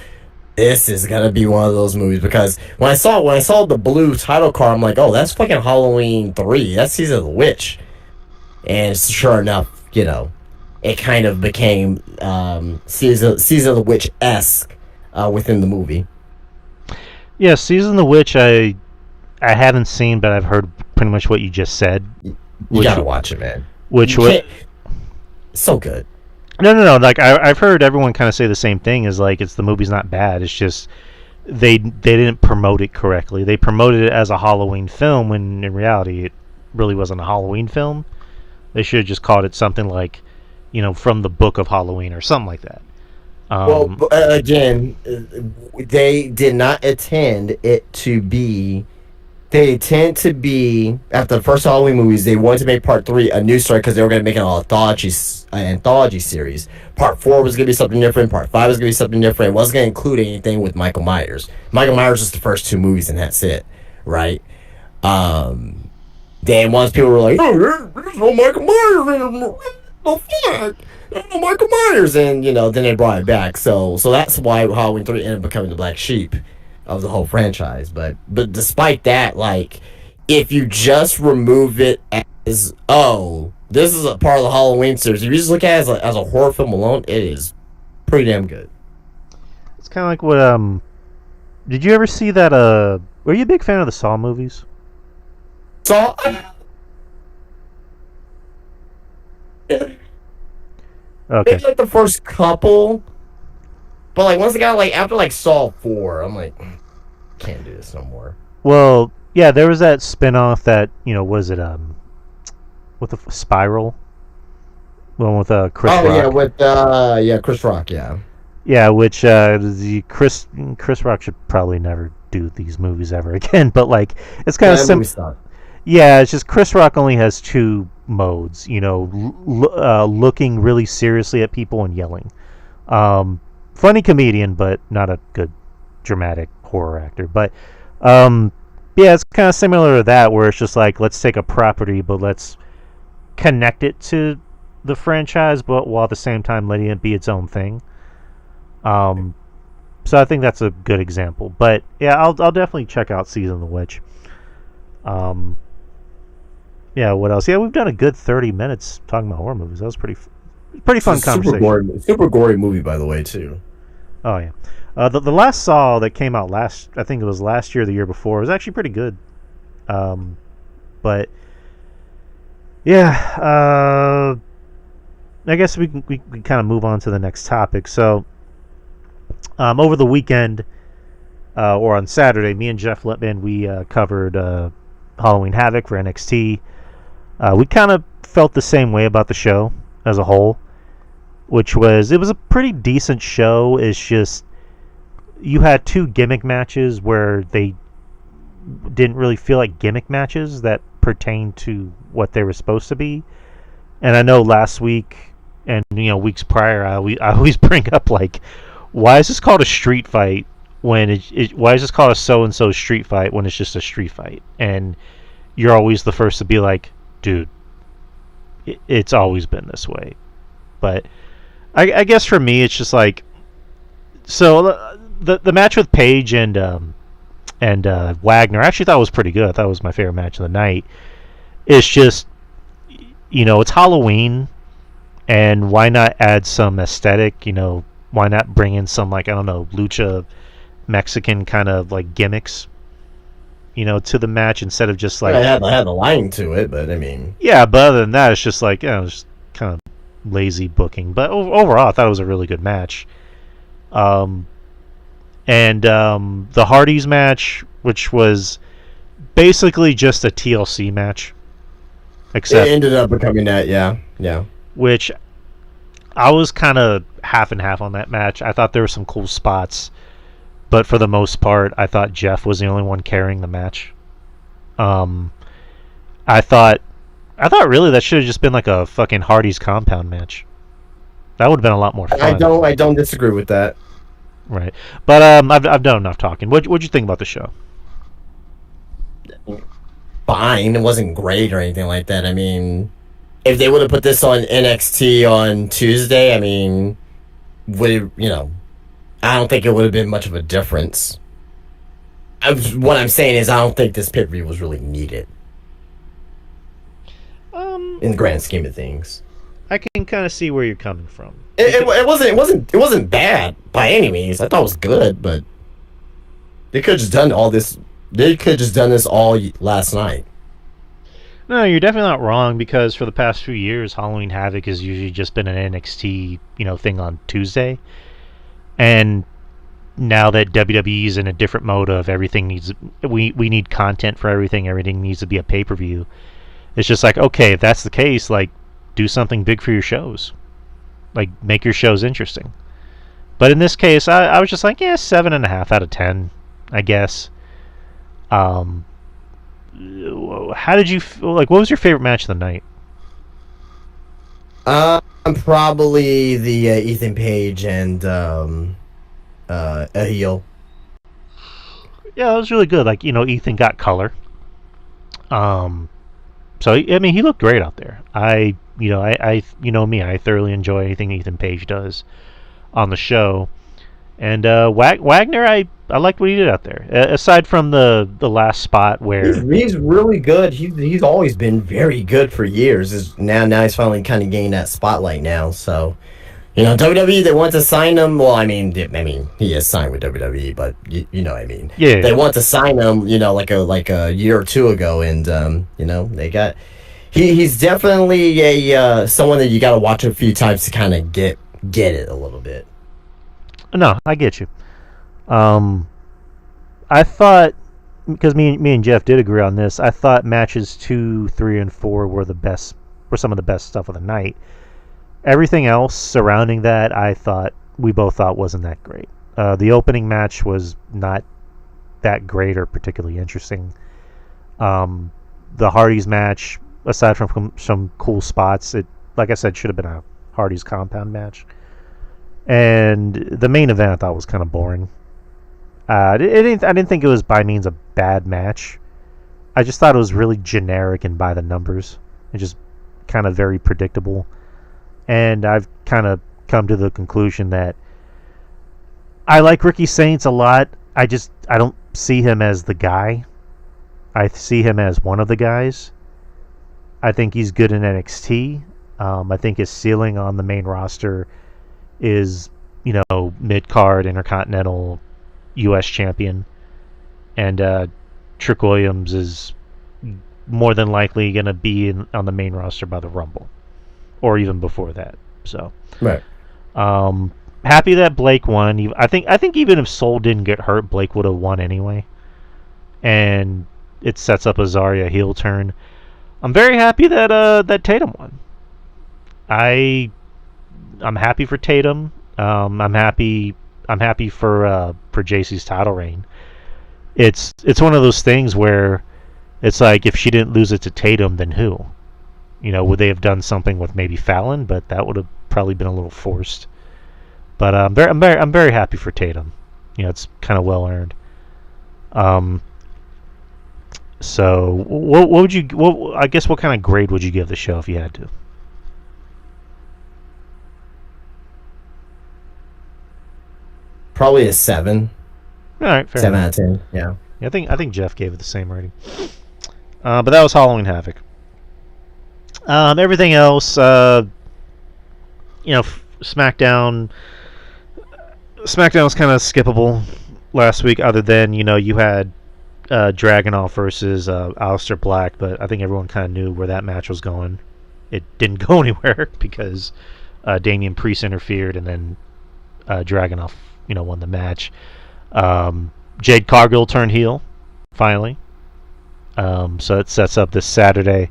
Speaker 2: this is gonna be one of those movies, because when I saw the blue title card, I'm like, oh, that's fucking Halloween 3. That's Season of the Witch. And sure enough, it kind of became Season of the Witch-esque within the movie.
Speaker 1: Yeah, Season of the Witch I haven't seen, but I've heard pretty much what you just said.
Speaker 2: You gotta watch it, man. So good.
Speaker 1: No. Like I've heard everyone kind of say the same thing. Is like the movie's not bad. It's just they didn't promote it correctly. They promoted it as a Halloween film when in reality it really wasn't a Halloween film. They should have just called it something like, From the Book of Halloween or something like that.
Speaker 2: Well, again, they did not intend it to be. They tend to be, after the first Halloween movies, they wanted to make part 3 a new story because they were going to make an anthology series. Part 4 was going to be something different. Part 5 was going to be something different. It wasn't going to include anything with Michael Myers. Michael Myers was the first 2 movies, and that's it, right? Then once people were like, oh, there's no Michael Myers anymore. Oh, fuck. There's no Michael Myers. And, then they brought it back. So that's why Halloween 3 ended up becoming the black sheep of the whole franchise. But despite that, like, if you just remove it as, oh, this is a part of the Halloween series, if you just look at it as a horror film alone, it is pretty damn good.
Speaker 1: It's kind of like what did you ever see that were you a big fan of the Saw movies?
Speaker 2: Saw?
Speaker 1: Okay.
Speaker 2: Maybe like the first couple, but like once I got after Saw 4, I'm like, can't do this no more.
Speaker 1: Well, yeah, there was that spin-off that was it with the Spiral, one with Chris Rock.
Speaker 2: Oh yeah, with Chris Rock, yeah.
Speaker 1: Yeah, which the Chris Rock should probably never do these movies ever again. But like, it's kind of similar. Yeah, it's just Chris Rock only has 2 modes. Looking really seriously at people and yelling. Funny comedian, but not a good dramatic horror actor. But yeah, it's kind of similar to that, where it's just like, let's take a property, but let's connect it to the franchise, but while at the same time letting it be its own thing. So I think that's a good example. But yeah, I'll definitely check out Season of the Witch. Um, yeah, what else? Yeah, we've done a good 30 minutes talking about horror movies. That was pretty
Speaker 2: It's
Speaker 1: fun
Speaker 2: a
Speaker 1: conversation.
Speaker 2: super gory movie, by the way, too.
Speaker 1: Oh yeah, the last Saw that came out last, I think it was last year, or the year before, was actually pretty good. But yeah, I guess we kind of move on to the next topic. So over the weekend, or on Saturday, me and Jeff Lippman, we covered Halloween Havoc for NXT. We kind of felt the same way about the show as a whole, which was it was a pretty decent show. It's just you had two gimmick matches where they didn't really feel like gimmick matches that pertain to what they were supposed to be. And I know last week and weeks prior, I always bring up like, why is this called a street fight when why is this called a so and so street fight when it's just a street fight? And you're always the first to be like, dude, it's always been this way. But I guess for me, it's just like, so the match with Paige and Wagner, I actually thought was pretty good. I thought it was my favorite match of the night. It's just, it's Halloween, and why not add some aesthetic? Why not bring in some, like, I don't know, lucha Mexican kind of like gimmicks, to the match instead of just like,
Speaker 2: I had the line to it, but I mean,
Speaker 1: yeah. But other than that, it's just like, just kind of lazy booking. But overall, I thought it was a really good match. And the Hardys match, which was basically just a TLC match, except
Speaker 2: it ended up becoming that. Yeah.
Speaker 1: which I was kind of half and half on that match. I thought there were some cool spots, but for the most part, I thought Jeff was the only one carrying the match. I thought really that should have just been like a fucking Hardy's compound match. That would have been a lot more fun.
Speaker 2: I don't disagree with that.
Speaker 1: Right, but I've done enough talking. What'd you think about the show?
Speaker 2: Fine, it wasn't great or anything like that. I mean, if they would have put this on NXT on Tuesday, I mean, would it, I don't think it would have been much of a difference. What I'm saying is, I don't think this pay per view was really needed in the grand scheme of things.
Speaker 1: I can kind of see where you're coming from.
Speaker 2: It wasn't bad by any means. I thought it was good, but they could have just done all this. They could have just done this all last night.
Speaker 1: No, you're definitely not wrong, because for the past few years, Halloween Havoc has usually just been an NXT, thing on Tuesday. And now that WWE's in a different mode of everything needs, we need content for everything. Everything needs to be a pay-per-view. It's just like, okay, if that's the case, like, do something big for your shows. Like, make your shows interesting. But in this case, I was just like, yeah, 7.5 out of 10, I guess. How did you feel? Like, what was your favorite match of the night?
Speaker 2: Probably the Ethan Page and a heel.
Speaker 1: Yeah, it was really good. Like, Ethan got color. So I mean, he looked great out there. I me, I thoroughly enjoy anything Ethan Page does on the show. And Wagner, I liked what he did out there. Aside from the last spot where
Speaker 2: he's really good. He's always been very good for years. Now he's finally kind of getting that spotlight now. So, WWE, they want to sign him. Well, I mean he is signed with WWE, but you know what I mean.
Speaker 1: Yeah.
Speaker 2: They want to sign him, like a year or two ago, and they got. He's definitely a someone that you got to watch a few times to kind of get it a little bit.
Speaker 1: No, I get you. I thought, because me and Jeff did agree on this, I thought matches 2, 3, and 4 were some of the best stuff of the night. Everything else surrounding that, we both thought wasn't that great. The opening match was not that great or particularly interesting. The Hardys match, aside from some cool spots, it, like I said, should have been a Hardys compound match. And the main event I thought was kind of boring. I didn't think it was by means a bad match. I just thought it was really generic and by the numbers. And just kind of very predictable. And I've kind of come to the conclusion that I like Ricky Saints a lot. I don't see him as the guy. I see him as one of the guys. I think he's good in NXT. I think his ceiling on the main roster is, mid card Intercontinental U.S. champion, and Trick Williams is more than likely going to be on the main roster by the Rumble, or even before that. So,
Speaker 2: Right.
Speaker 1: Happy that Blake won. I think even if Soul didn't get hurt, Blake would have won anyway, and it sets up a Zarya heel turn. I'm very happy that Tatum won. I'm happy for Tatum. I'm happy for JC's title reign. It's one of those things where it's like, if she didn't lose it to Tatum, then who? Would they have done something with maybe Fallon? But that would have probably been a little forced. But I'm very happy for Tatum. It's kind of well earned. So what would you? I guess what kind of grade would you give the show if you had to?
Speaker 2: Probably a 7.
Speaker 1: All right, fair
Speaker 2: 7
Speaker 1: enough.
Speaker 2: out of 10. Yeah.
Speaker 1: Yeah, I think Jeff gave it the same rating. But that was Halloween Havoc. Everything else, SmackDown. SmackDown was kind of skippable last week, other than you had Dragunov versus Aleister Black, but I think everyone kind of knew where that match was going. It didn't go anywhere because Damian Priest interfered, and then Dragunov, won the match. Jade Cargill turned heel, finally. So it sets up this Saturday.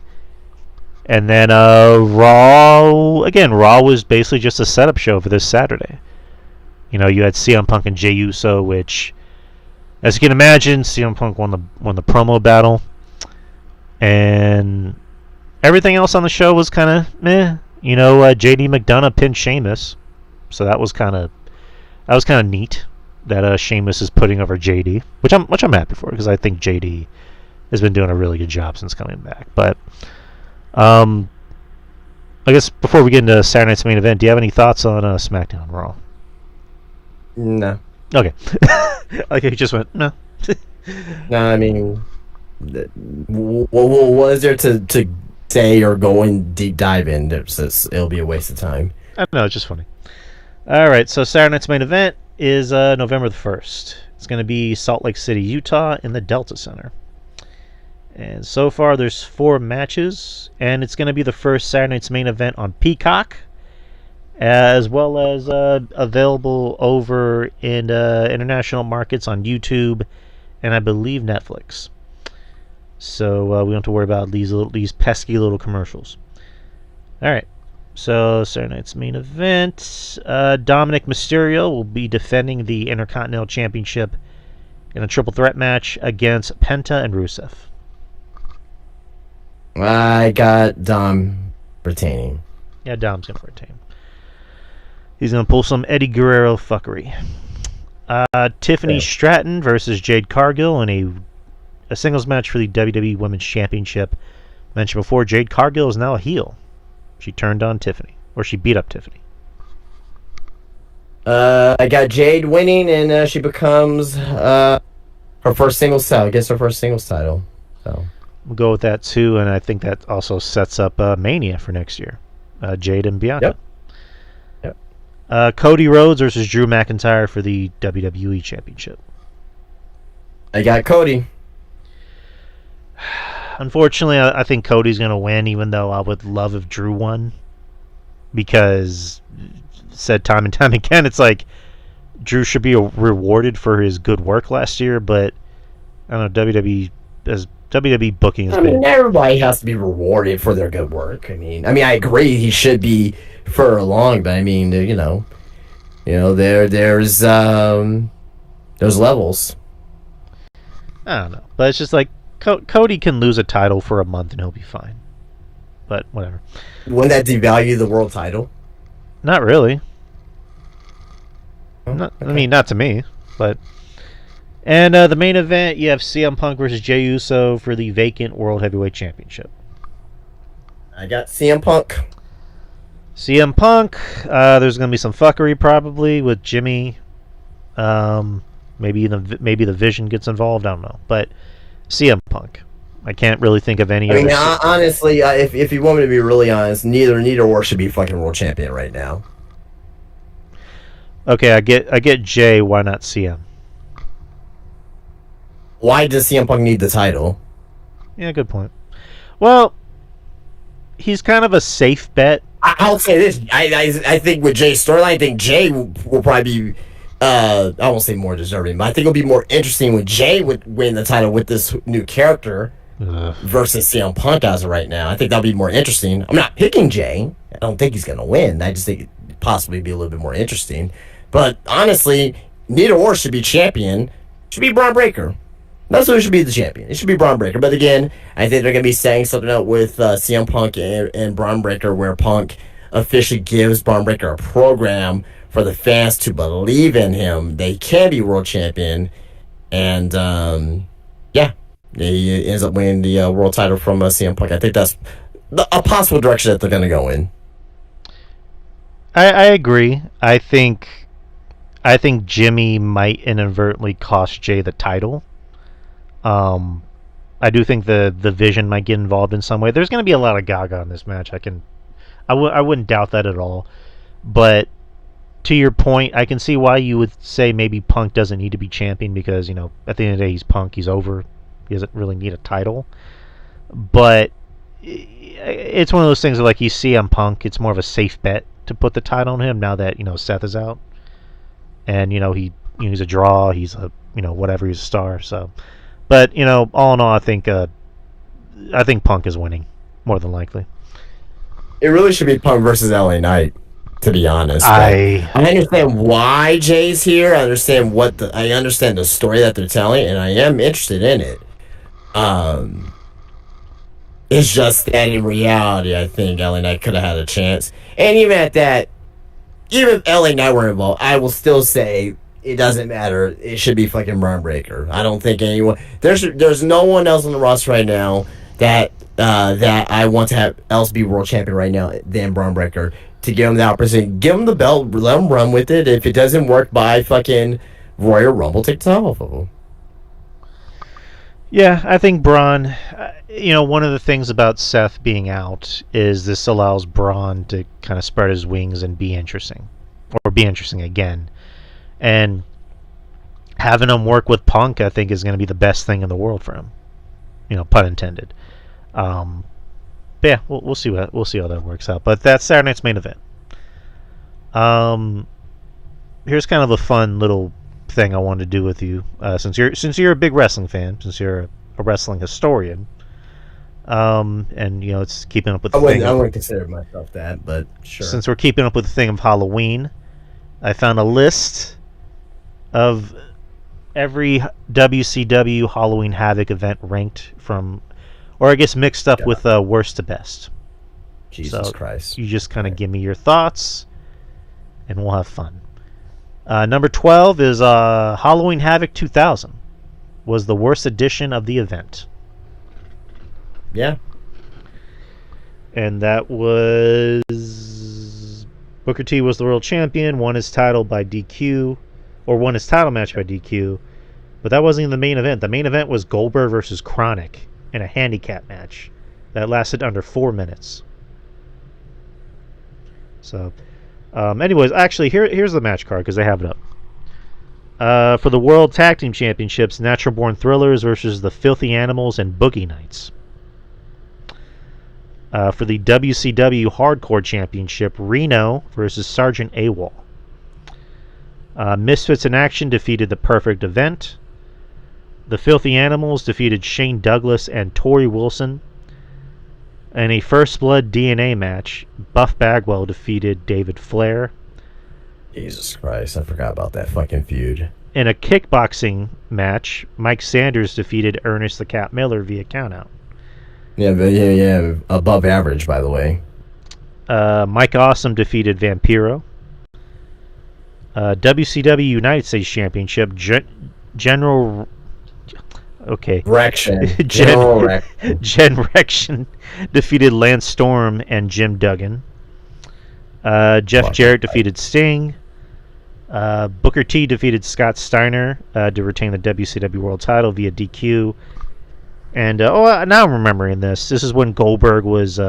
Speaker 1: And then Raw, again, Raw was basically just a setup show for this Saturday. You had CM Punk and Jey Uso, which, as you can imagine, CM Punk won the promo battle, and everything else on the show was kind of meh. JD McDonough pinned Sheamus, so that was kind of neat that Sheamus is putting over JD, which I'm happy for, because I think JD has been doing a really good job since coming back. But I guess before we get into Saturday night's main event, do you have any thoughts on SmackDown Raw?
Speaker 2: No.
Speaker 1: Okay. Okay, you just went, no.
Speaker 2: No, I mean, what is there to say or go in deep dive in? It'll be a waste of time.
Speaker 1: I don't know, it's just funny. All right, so Saturday night's main event is November the 1st. It's going to be Salt Lake City, Utah, in the Delta Center. And so far, there's 4 matches, and it's going to be the first Saturday night's main event on Peacock, as well as available over in international markets on YouTube and I believe Netflix. So we don't have to worry about these pesky little commercials. All right. So Saturday night's main event, Dominic Mysterio will be defending the Intercontinental Championship in a triple threat match against Penta and Rusev.
Speaker 2: I got Dom retaining.
Speaker 1: Yeah, Dom's going to retain. He's going to pull some Eddie Guerrero fuckery. Tiffany Stratton versus Jade Cargill in a singles match for the WWE Women's Championship. Mentioned before, Jade Cargill is now a heel. She turned on Tiffany, or she beat up Tiffany.
Speaker 2: I got Jade winning, and she becomes her first singles title. Gets her first singles title. So
Speaker 1: we'll go with that too, and I think that also sets up Mania for next year. Jade and Bianca.
Speaker 2: Yep.
Speaker 1: Cody Rhodes versus Drew McIntyre for the WWE Championship.
Speaker 2: I got Cody.
Speaker 1: Unfortunately, I think Cody's going to win, even though I would love if Drew won. Because, said time and time again, it's like Drew should be rewarded for his good work last year, but I don't know, WWE booking has been...
Speaker 2: everybody has to be rewarded for their good work. I mean, I agree he should be further along, but I mean, there's levels.
Speaker 1: I don't know, but it's just like Cody can lose a title for a month and he'll be fine. But whatever.
Speaker 2: Wouldn't that devalue the world title?
Speaker 1: Not really.
Speaker 2: Oh, okay.
Speaker 1: I mean, not to me, but... And the main event, you have CM Punk versus Jey Uso for the vacant World Heavyweight Championship.
Speaker 2: I got CM Punk.
Speaker 1: CM Punk, there's going to be some fuckery probably with Jimmy Maybe the Vision gets involved. I don't know, but CM Punk. I can't really think of any
Speaker 2: I mean,
Speaker 1: other.
Speaker 2: honestly, if you want me to be really honest, neither or should be fucking world champion right now.
Speaker 1: Okay, I get Jay. Why not CM?
Speaker 2: Why does CM Punk need the title?
Speaker 1: Yeah, good point. Well, he's kind of a safe bet.
Speaker 2: I'll say this: I think with Jay's storyline, I think Jay will probably be. I won't say more deserving, but I think it'll be more interesting when Jay would win the title with this new character versus CM Punk as of right now. I think that'll be more interesting. I'm not picking Jay. I don't think he's gonna win. I just think it'd possibly be a little bit more interesting. But honestly, neither or should be champion. Should be Braun Breaker. That's who should be the champion. It should be Braun Breaker. But again, I think they're going to be setting something up with CM Punk and Braun Breaker where Punk officially gives Braun Breaker a program for the fans to believe in him. They can be world champion. And, yeah, he ends up winning the world title from CM Punk. I think that's a possible direction that they're going to go in.
Speaker 1: I agree. I think Jimmy might inadvertently cost Jay the title. I do think the Vision might get involved in some way. There's going to be a lot of Gaga in this match. I wouldn't doubt that at all. But to your point, I can see why you would say maybe Punk doesn't need to be champion because, at the end of the day, he's Punk. He's over. He doesn't really need a title. But it's one of those things where, like, you see on Punk, it's more of a safe bet to put the title on him now that, Seth is out. And, he's a draw. He's a, whatever. He's a star. So... But all in all, I think Punk is winning more than likely.
Speaker 2: It really should be Punk versus LA Knight, to be honest.
Speaker 1: I
Speaker 2: understand why Jay's here. I understand I understand the story that they're telling, and I am interested in it. It's just that in reality, I think LA Knight could have had a chance. And even at that, even if LA Knight were involved, I will still say. It doesn't matter. It should be fucking Braun Breaker. I don't think anyone. There's no one else on the roster right now that I want to have else be world champion right now than Braun Breaker to give him the opportunity. Give him the belt. Let him run with it. If it doesn't work by fucking Royal Rumble, take the top off of him.
Speaker 1: Yeah, I think Braun. One of the things about Seth being out is this allows Braun to kind of spread his wings and be interesting again. And having him work with Punk, I think, is going to be the best thing in the world for him. Pun intended. But yeah, we'll see how that works out. But that's Saturday night's main event. Here's kind of a fun little thing I wanted to do with you, since you're a big wrestling fan, since you're a wrestling historian. And it's keeping up with.
Speaker 2: I wouldn't consider myself that, but sure.
Speaker 1: Since we're keeping up with the thing of Halloween, I found a list of every WCW Halloween Havoc event ranked from, or I guess mixed up with worst to best.
Speaker 2: Jesus Christ.
Speaker 1: You just kind of give me your thoughts, and we'll have fun. Number 12 is Halloween Havoc 2000. Was the worst edition of the event.
Speaker 2: Yeah.
Speaker 1: And that was... Booker T was the world champion, won his title by DQ, or won his title match by DQ, but that wasn't even the main event. The main event was Goldberg versus Chronic in a handicap match that lasted under 4 minutes. So, anyways, actually, here's the match card because they have it up. For the World Tag Team Championships, Natural Born Thrillers versus the Filthy Animals and Boogie Nights. For the WCW Hardcore Championship, Reno versus Sergeant AWOL. Misfits in Action defeated the Perfect Event. The Filthy Animals defeated Shane Douglas and Torrie Wilson. In a First Blood DNA match, Buff Bagwell defeated David Flair.
Speaker 2: Jesus Christ, I forgot about that fucking feud.
Speaker 1: In a kickboxing match, Mike Sanders defeated Ernest the Cat Miller via countout.
Speaker 2: Yeah, above average, by the way.
Speaker 1: Mike Awesome defeated Vampiro. WCW United States Championship, General... Okay.
Speaker 2: Rection.
Speaker 1: Jen Rection defeated Lance Storm and Jim Duggan. Jeff Jarrett defeated Sting. Booker T defeated Scott Steiner to retain the WCW World Title via DQ. And now I'm remembering this. This is when Goldberg was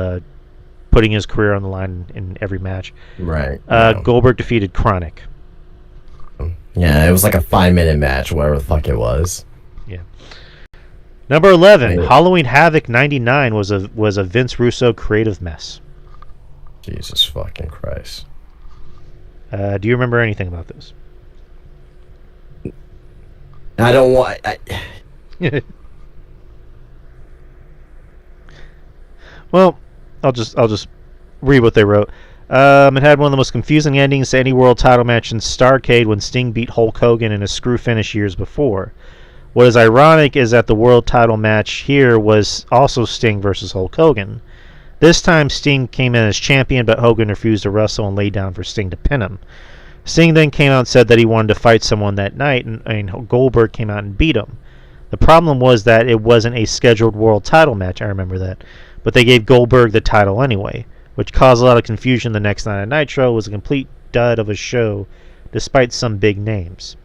Speaker 1: putting his career on the line in every match.
Speaker 2: Right. Yeah.
Speaker 1: Goldberg defeated Chronic.
Speaker 2: Yeah, it was like a 5-minute match, whatever the fuck it was.
Speaker 1: Yeah. Number 11, Halloween Havoc '99 was a Vince Russo creative mess.
Speaker 2: Jesus fucking Christ.
Speaker 1: Do you remember anything about this?
Speaker 2: I don't want.
Speaker 1: Well, I'll just read what they wrote. It had one of the most confusing endings to any world title match in Starrcade when Sting beat Hulk Hogan in a screw finish years before. What is ironic is that the world title match here was also Sting versus Hulk Hogan. This time Sting came in as champion, but Hogan refused to wrestle and laid down for Sting to pin him. Sting then came out and said that he wanted to fight someone that night, and Goldberg came out and beat him. The problem was that it wasn't a scheduled world title match, I remember that, but they gave Goldberg the title anyway, which caused a lot of confusion the next night at Nitro. It was a complete dud of a show, despite some big names.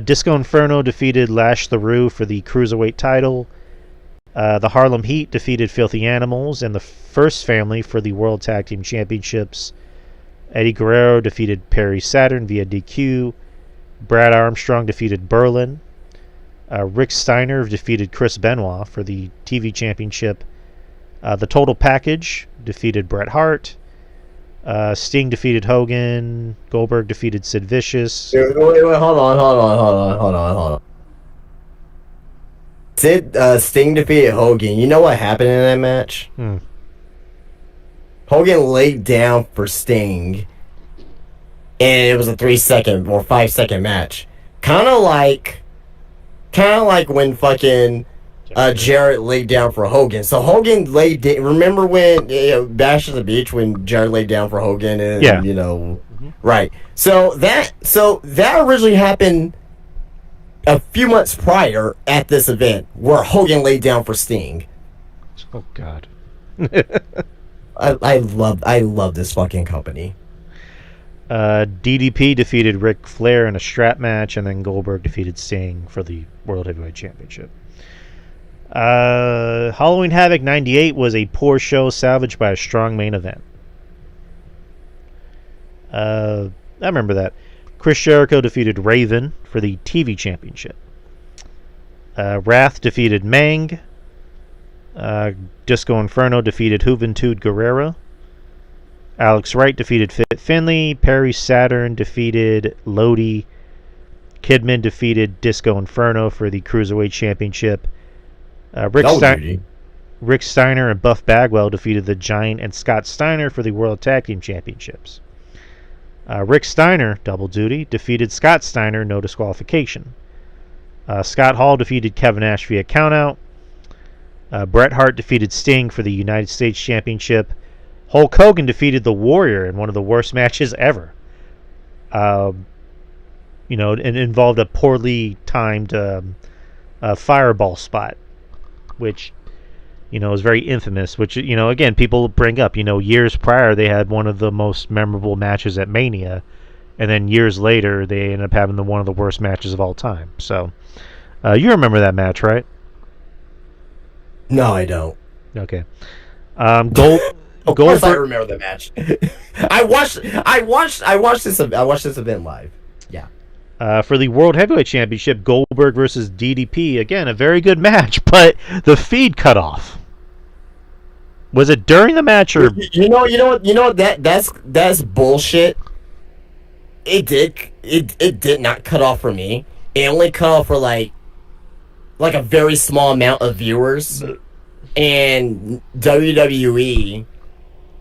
Speaker 1: Disco Inferno defeated Lash LaRue for the Cruiserweight title. The Harlem Heat defeated Filthy Animals and the First Family for the World Tag Team Championships. Eddie Guerrero defeated Perry Saturn via DQ. Brad Armstrong defeated Berlin. Rick Steiner defeated Chris Benoit for the TV Championship. The Total Package defeated Bret Hart. Sting defeated Hogan. Goldberg defeated Sid Vicious.
Speaker 2: Wait, hold on. Sting defeated Hogan. You know what happened in that match? Hogan laid down for Sting, and it was a 3-second or 5-second match. Kind of like when fucking Jarrett laid down for Hogan. So Hogan laid down. Remember when Bash at the Beach when Jarrett laid down for Hogan and right. So that originally happened a few months prior at this event where Hogan laid down for Sting.
Speaker 1: Oh God.
Speaker 2: I love this fucking company.
Speaker 1: DDP defeated Ric Flair in a strap match, and then Goldberg defeated Sting for the World Heavyweight Championship. Halloween Havoc '98 was a poor show salvaged by a strong main event. I remember that. Chris Jericho defeated Raven for the TV Championship. Wrath defeated Mang. Disco Inferno defeated Juventud Guerrera. Alex Wright defeated Fit Finlay. Perry Saturn defeated Lodi. Kidman defeated Disco Inferno for the Cruiserweight Championship. Rick Steiner and Buff Bagwell defeated The Giant and Scott Steiner for the World Tag Team Championships. Rick Steiner, double duty, defeated Scott Steiner, no disqualification. Scott Hall defeated Kevin Nash via countout. Bret Hart defeated Sting for the United States Championship. Hulk Hogan defeated The Warrior in one of the worst matches ever. It involved a poorly timed fireball spot, which, is very infamous, which, again, people bring up. Years prior, they had one of the most memorable matches at Mania, and then years later, they ended up having one of the worst matches of all time. So, you remember that match, right?
Speaker 2: No, I don't.
Speaker 1: Okay.
Speaker 2: Of course I remember the match. I watched this event live. Yeah.
Speaker 1: For the World Heavyweight Championship, Goldberg versus DDP. Again, a very good match, but the feed cut off. Was it during the match or?
Speaker 2: That's bullshit. It did not cut off for me. It only cut off for like a very small amount of viewers. And WWE,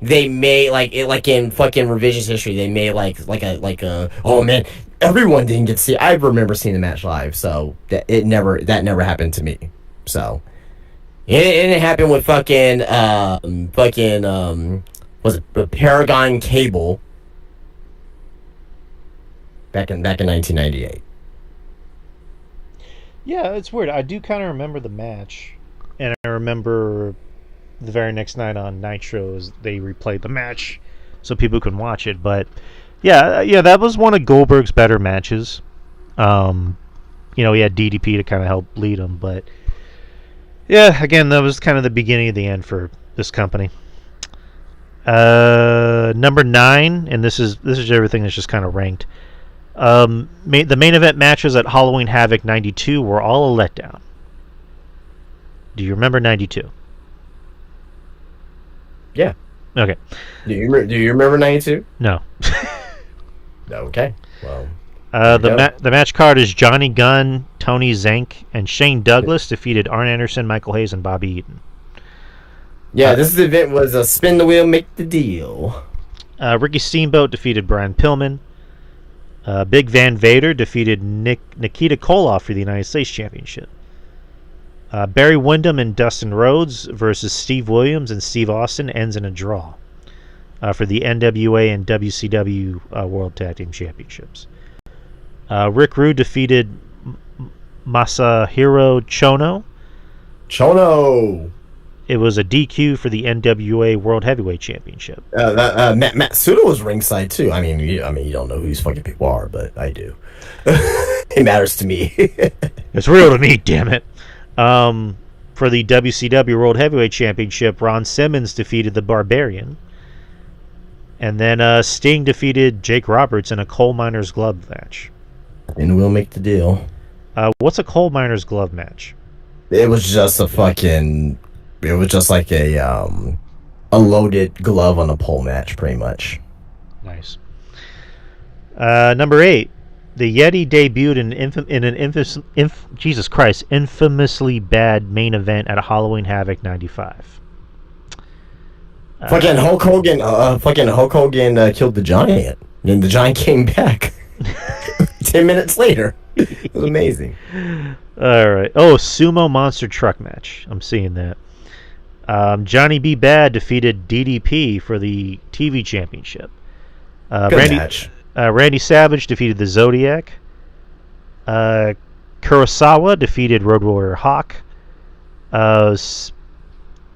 Speaker 2: they made like in fucking revisionist history, they made like a oh man, everyone didn't get to see. I remember seeing the match live, so that never happened to me. So it didn't happen with was it Paragon Cable back in 1998.
Speaker 1: Yeah, it's weird. I do kind of remember the match, and I remember the very next night on Nitro, they replayed the match so people can watch it. But yeah, that was one of Goldberg's better matches. He had DDP to kind of help lead him, but yeah, again, that was kind of the beginning of the end for this company. Number 9, and this is everything that's just kind of ranked. The main event matches at Halloween Havoc '92 were all a letdown. Do you remember '92?
Speaker 2: Yeah.
Speaker 1: Okay.
Speaker 2: Do you remember '92?
Speaker 1: No.
Speaker 2: Okay. Well.
Speaker 1: The match card is Johnny Gunn, Tony Zank, and Shane Douglas defeated Arn Anderson, Michael Hayes, and Bobby Eaton.
Speaker 2: Yeah, this event was a spin the wheel, make the deal.
Speaker 1: Ricky Steamboat defeated Brian Pillman. Big Van Vader defeated Nikita Koloff for the United States Championship. Barry Windham and Dustin Rhodes versus Steve Williams and Steve Austin ends in a draw for the NWA and WCW World Tag Team Championships. Rick Rude defeated Masahiro Chono. It was a DQ for the NWA World Heavyweight Championship.
Speaker 2: Matt Sudo was ringside too. I mean, you don't know who these fucking people are, but I do. It matters to me.
Speaker 1: It's real to me, damn it. For the WCW World Heavyweight Championship, Ron Simmons defeated the Barbarian. And then Sting defeated Jake Roberts in a coal miner's glove match.
Speaker 2: And we'll make the deal.
Speaker 1: What's a coal miner's glove match?
Speaker 2: It was just a fucking... It was just like a loaded glove on a pole match, pretty much.
Speaker 1: Nice. Number 8. The Yeti debuted in an infamously bad main event at a Halloween Havoc '95.
Speaker 2: Fucking Hulk Hogan killed the Giant, and the Giant came back 10 minutes later. It was amazing.
Speaker 1: All right. Oh, sumo monster truck match. I'm seeing that. Johnny B. Bad defeated DDP for the TV championship.
Speaker 2: Good match.
Speaker 1: Randy Savage defeated the Zodiac. Kurosawa defeated Road Warrior Hawk. I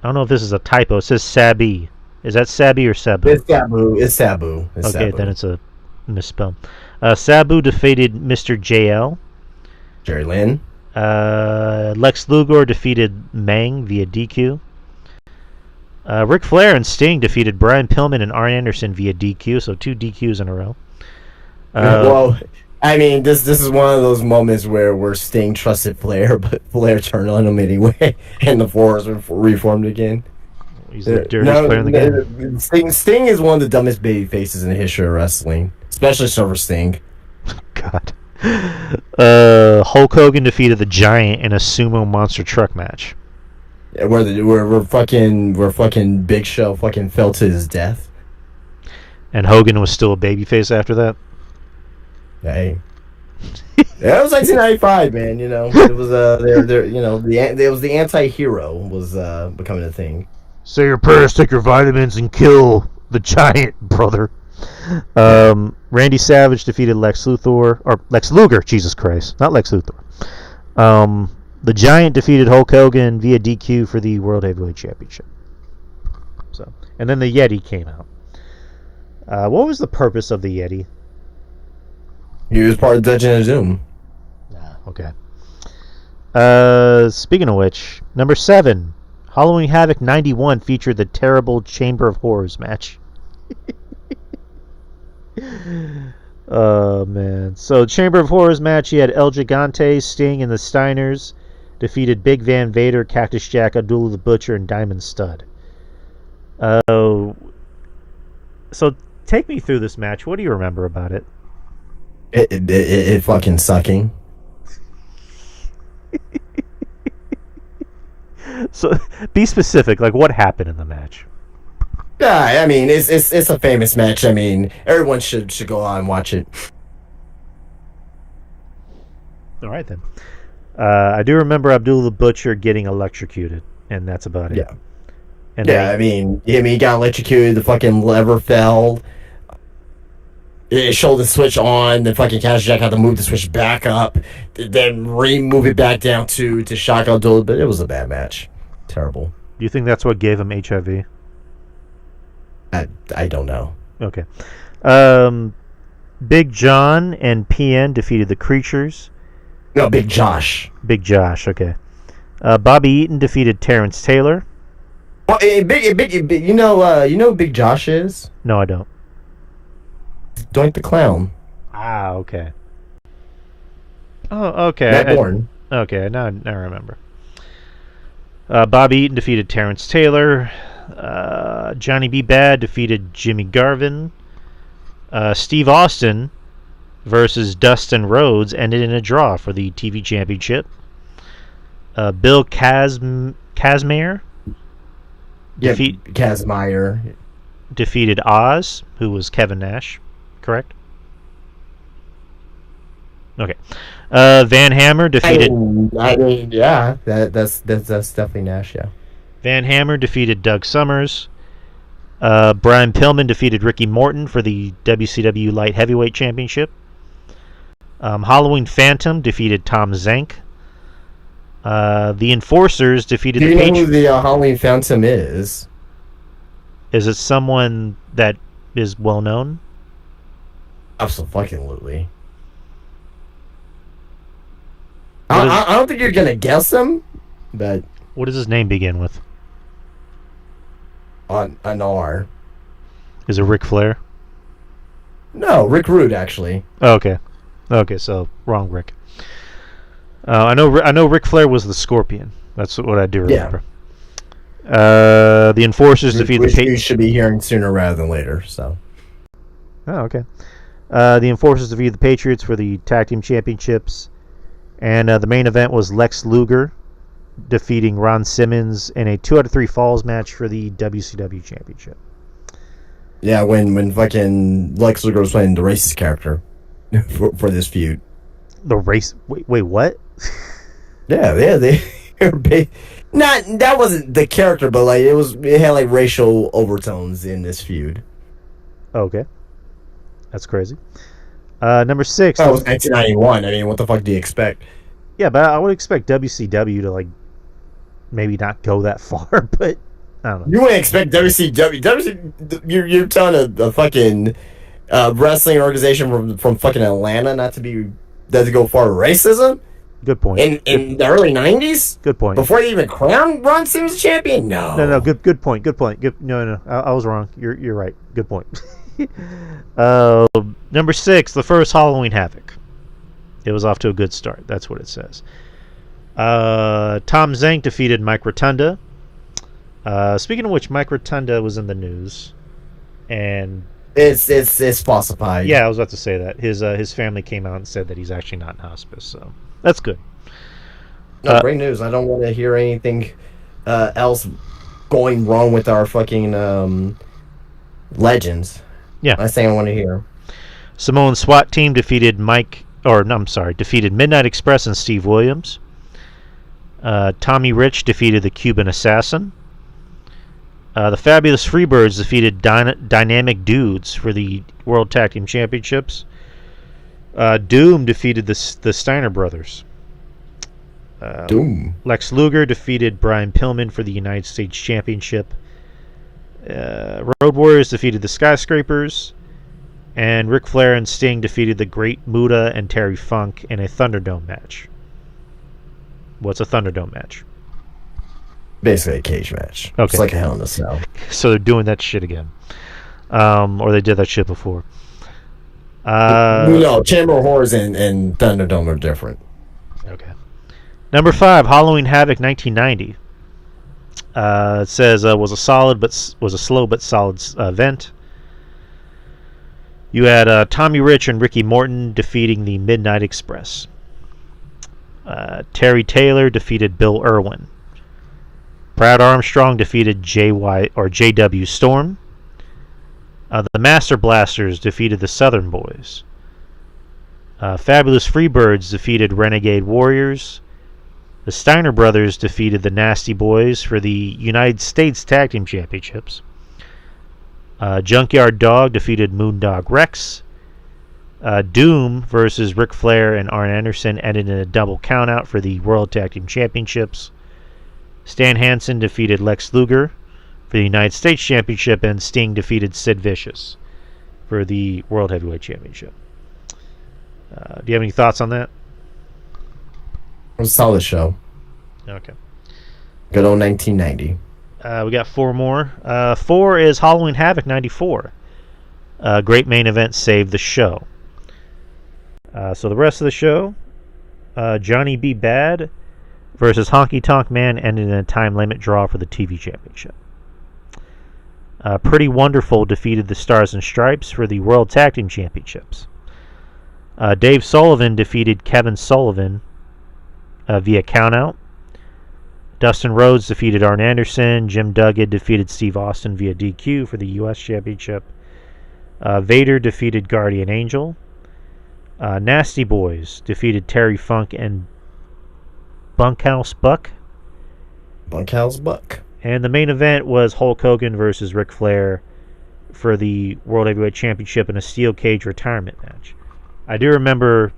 Speaker 1: don't know if this is a typo. It says Sabi. Is that Sabi or Sabu?
Speaker 2: It's Sabu.
Speaker 1: Okay,
Speaker 2: Sabu.
Speaker 1: then it's a misspell. Sabu defeated Mr. JL.
Speaker 2: Jerry Lynn.
Speaker 1: Lex Luger defeated Mang via DQ. Ric Flair and Sting defeated Brian Pillman and Arn Anderson via DQ, so 2 DQs in a row.
Speaker 2: Well, I mean, this is one of those moments where Sting trusted Flair, but Flair turned on him anyway, and the Force reformed again.
Speaker 1: He's the dirtiest player in the game.
Speaker 2: Sting is one of the dumbest baby faces in the history of wrestling, especially Silver Sting.
Speaker 1: God. Hulk Hogan defeated the Giant in a sumo monster truck match.
Speaker 2: Yeah, where fucking Big Show fucking fell to his death.
Speaker 1: And Hogan was still a babyface after that.
Speaker 2: Hey. Yeah, it was 1995, man. You know, it was the anti-hero was becoming a thing.
Speaker 1: Say your prayers, take your vitamins, and kill the Giant, brother. Randy Savage defeated Lex Luger, Jesus Christ, not Lex Luthor. The Giant defeated Hulk Hogan via DQ for the World Heavyweight Championship. So, and then the Yeti came out. What was the purpose of the Yeti?
Speaker 2: He was part of Dungeon and Zoom.
Speaker 1: Okay. Speaking of which, number 7, Halloween Havoc '91 featured the terrible Chamber of Horrors match. Oh, man. So, Chamber of Horrors match, you had El Gigante, Sting, and the Steiners defeated Big Van Vader, Cactus Jack, Abdullah the Butcher, and Diamond Stud. So, take me through this match. What do you remember about it?
Speaker 2: It fucking sucking.
Speaker 1: So, be specific. Like, what happened in the match?
Speaker 2: Yeah, I mean, it's a famous match. I mean, everyone should go on and watch it.
Speaker 1: All right, then. I do remember Abdullah the Butcher getting electrocuted, and that's about it.
Speaker 2: Yeah.
Speaker 1: And
Speaker 2: yeah, I mean, he got electrocuted, the fucking lever fell. It showed the switch on, the fucking Cactus Jack had to move the switch back up, then remove it back down to shock Abdullah, but it was a bad match. Terrible.
Speaker 1: Do you think that's what gave him HIV?
Speaker 2: I don't know.
Speaker 1: Okay. Um, Big John and PN defeated the Creatures.
Speaker 2: No, Big Josh.
Speaker 1: Big Josh, okay. Bobby Eaton defeated Terrence Taylor.
Speaker 2: Oh, you know who Big Josh is?
Speaker 1: No, I don't.
Speaker 2: Doink the Clown.
Speaker 1: Ah, okay. Oh, okay.
Speaker 2: Matt Bourne.
Speaker 1: Okay, now I remember. Bobby Eaton defeated Terrence Taylor. Johnny B. Bad defeated Jimmy Garvin. Steve Austin versus Dustin Rhodes ended in a draw for the TV Championship. Bill Kazmaier
Speaker 2: Kazmaier
Speaker 1: defeated Oz, who was Kevin Nash, correct? Okay. Van Hammer defeated.
Speaker 2: That's definitely Nash. Yeah.
Speaker 1: Van Hammer defeated Doug Summers. Brian Pillman defeated Ricky Morton for the WCW Light Heavyweight Championship. Halloween Phantom defeated Tom Zank. The Enforcers defeated
Speaker 2: Do
Speaker 1: the
Speaker 2: you know who
Speaker 1: Patriots.
Speaker 2: the Halloween Phantom is?
Speaker 1: Is it someone that is well known?
Speaker 2: Absolutely.
Speaker 1: What is-
Speaker 2: I don't think you're gonna guess him, but
Speaker 1: What does his name begin with?
Speaker 2: on an R.
Speaker 1: Is it Ric Flair?
Speaker 2: No, Rick Rude actually.
Speaker 1: Oh, okay. Okay, so wrong Rick. I know Ric Flair was the Scorpion. That's what I do remember. The Enforcers defeated the
Speaker 2: Which you
Speaker 1: Patriots.
Speaker 2: should be hearing sooner rather than later. So.
Speaker 1: Oh, okay. The Enforcers defeated the Patriots for the Tag Team Championships. And the main event was Lex Luger defeating Ron Simmons in a 2 out of 3 falls match for the WCW Championship.
Speaker 2: Yeah, when fucking Lex Luger was playing the racist character for this feud.
Speaker 1: The race. Wait, what?
Speaker 2: Yeah, they not that wasn't the character, but like it had like racial overtones in this feud.
Speaker 1: Okay. That's crazy. Number 6.
Speaker 2: That was 1991. I mean, what the fuck do you expect?
Speaker 1: Yeah, but I would expect WCW to like maybe not go that far, but I don't know.
Speaker 2: You wouldn't expect you're telling a fucking wrestling organization from fucking Atlanta not to go for racism
Speaker 1: Good point.
Speaker 2: in the early 90s
Speaker 1: Good point.
Speaker 2: before they even crowned Ron Simmons champion. No,
Speaker 1: Good point. No. I was wrong. You're right. Good point. Number 6, the first Halloween Havoc. It was off to a good start. That's what it says. Tom Zank defeated Mike Rotunda. Speaking of which, Mike Rotunda was in the news, and
Speaker 2: it's falsified.
Speaker 1: yeah, I was about to say that his family came out and said that he's actually not in hospice, so that's good.
Speaker 2: No, great news. I don't want to hear anything else going wrong with our fucking legends.
Speaker 1: Yeah.
Speaker 2: Last thing I want to hear.
Speaker 1: Samoan SWAT team defeated defeated Midnight Express and Steve Williams. Tommy Rich defeated the Cuban Assassin. The Fabulous Freebirds defeated Dynamic Dudes for the World Tag Team Championships. Doom defeated the Steiner Brothers.
Speaker 2: Doom.
Speaker 1: Lex Luger defeated Brian Pillman for the United States Championship. Road Warriors defeated the Skyscrapers. And Ric Flair and Sting defeated the Great Muta and Terry Funk in a Thunderdome match. What's a Thunderdome match?
Speaker 2: Basically a cage match.
Speaker 1: Okay.
Speaker 2: It's like a Hell in a Cell.
Speaker 1: So they're doing that shit again. Or they did that shit before.
Speaker 2: No, Chamber of Horrors and Thunderdome are different.
Speaker 1: Okay. Number 5, Halloween Havoc 1990. It says was a slow but solid event. You had Tommy Rich and Ricky Morton defeating the Midnight Express. Terry Taylor defeated Bill Irwin. Brad Armstrong defeated J.W. Storm. The Master Blasters defeated the Southern Boys. Fabulous Freebirds defeated Renegade Warriors. The Steiner Brothers defeated the Nasty Boys for the United States Tag Team Championships. Junkyard Dog defeated Moondog Rex. Doom versus Ric Flair and Arn Anderson ended in a double countout for the World Tag Team Championships. Stan Hansen defeated Lex Luger for the United States Championship, and Sting defeated Sid Vicious for the World Heavyweight Championship. Do you have any thoughts on that?
Speaker 2: It was a solid show.
Speaker 1: Okay.
Speaker 2: Good old 1990.
Speaker 1: We got 4 more. 4 is Halloween Havoc 94. Great main event saved the show. So the rest of the show, Johnny B. Bad versus Honky Tonk Man ended in a time limit draw for the TV championship. Pretty Wonderful defeated the Stars and Stripes for the World Tag Team Championships. Dave Sullivan defeated Kevin Sullivan via countout. Dustin Rhodes defeated Arn Anderson. Jim Duggan defeated Steve Austin via DQ for the U.S. Championship. Vader defeated Guardian Angel. Nasty Boys defeated Terry Funk and Bunkhouse Buck.
Speaker 2: Bunkhouse Buck.
Speaker 1: And the main event was Hulk Hogan versus Ric Flair for the World Heavyweight Championship in a steel cage retirement match. I do remember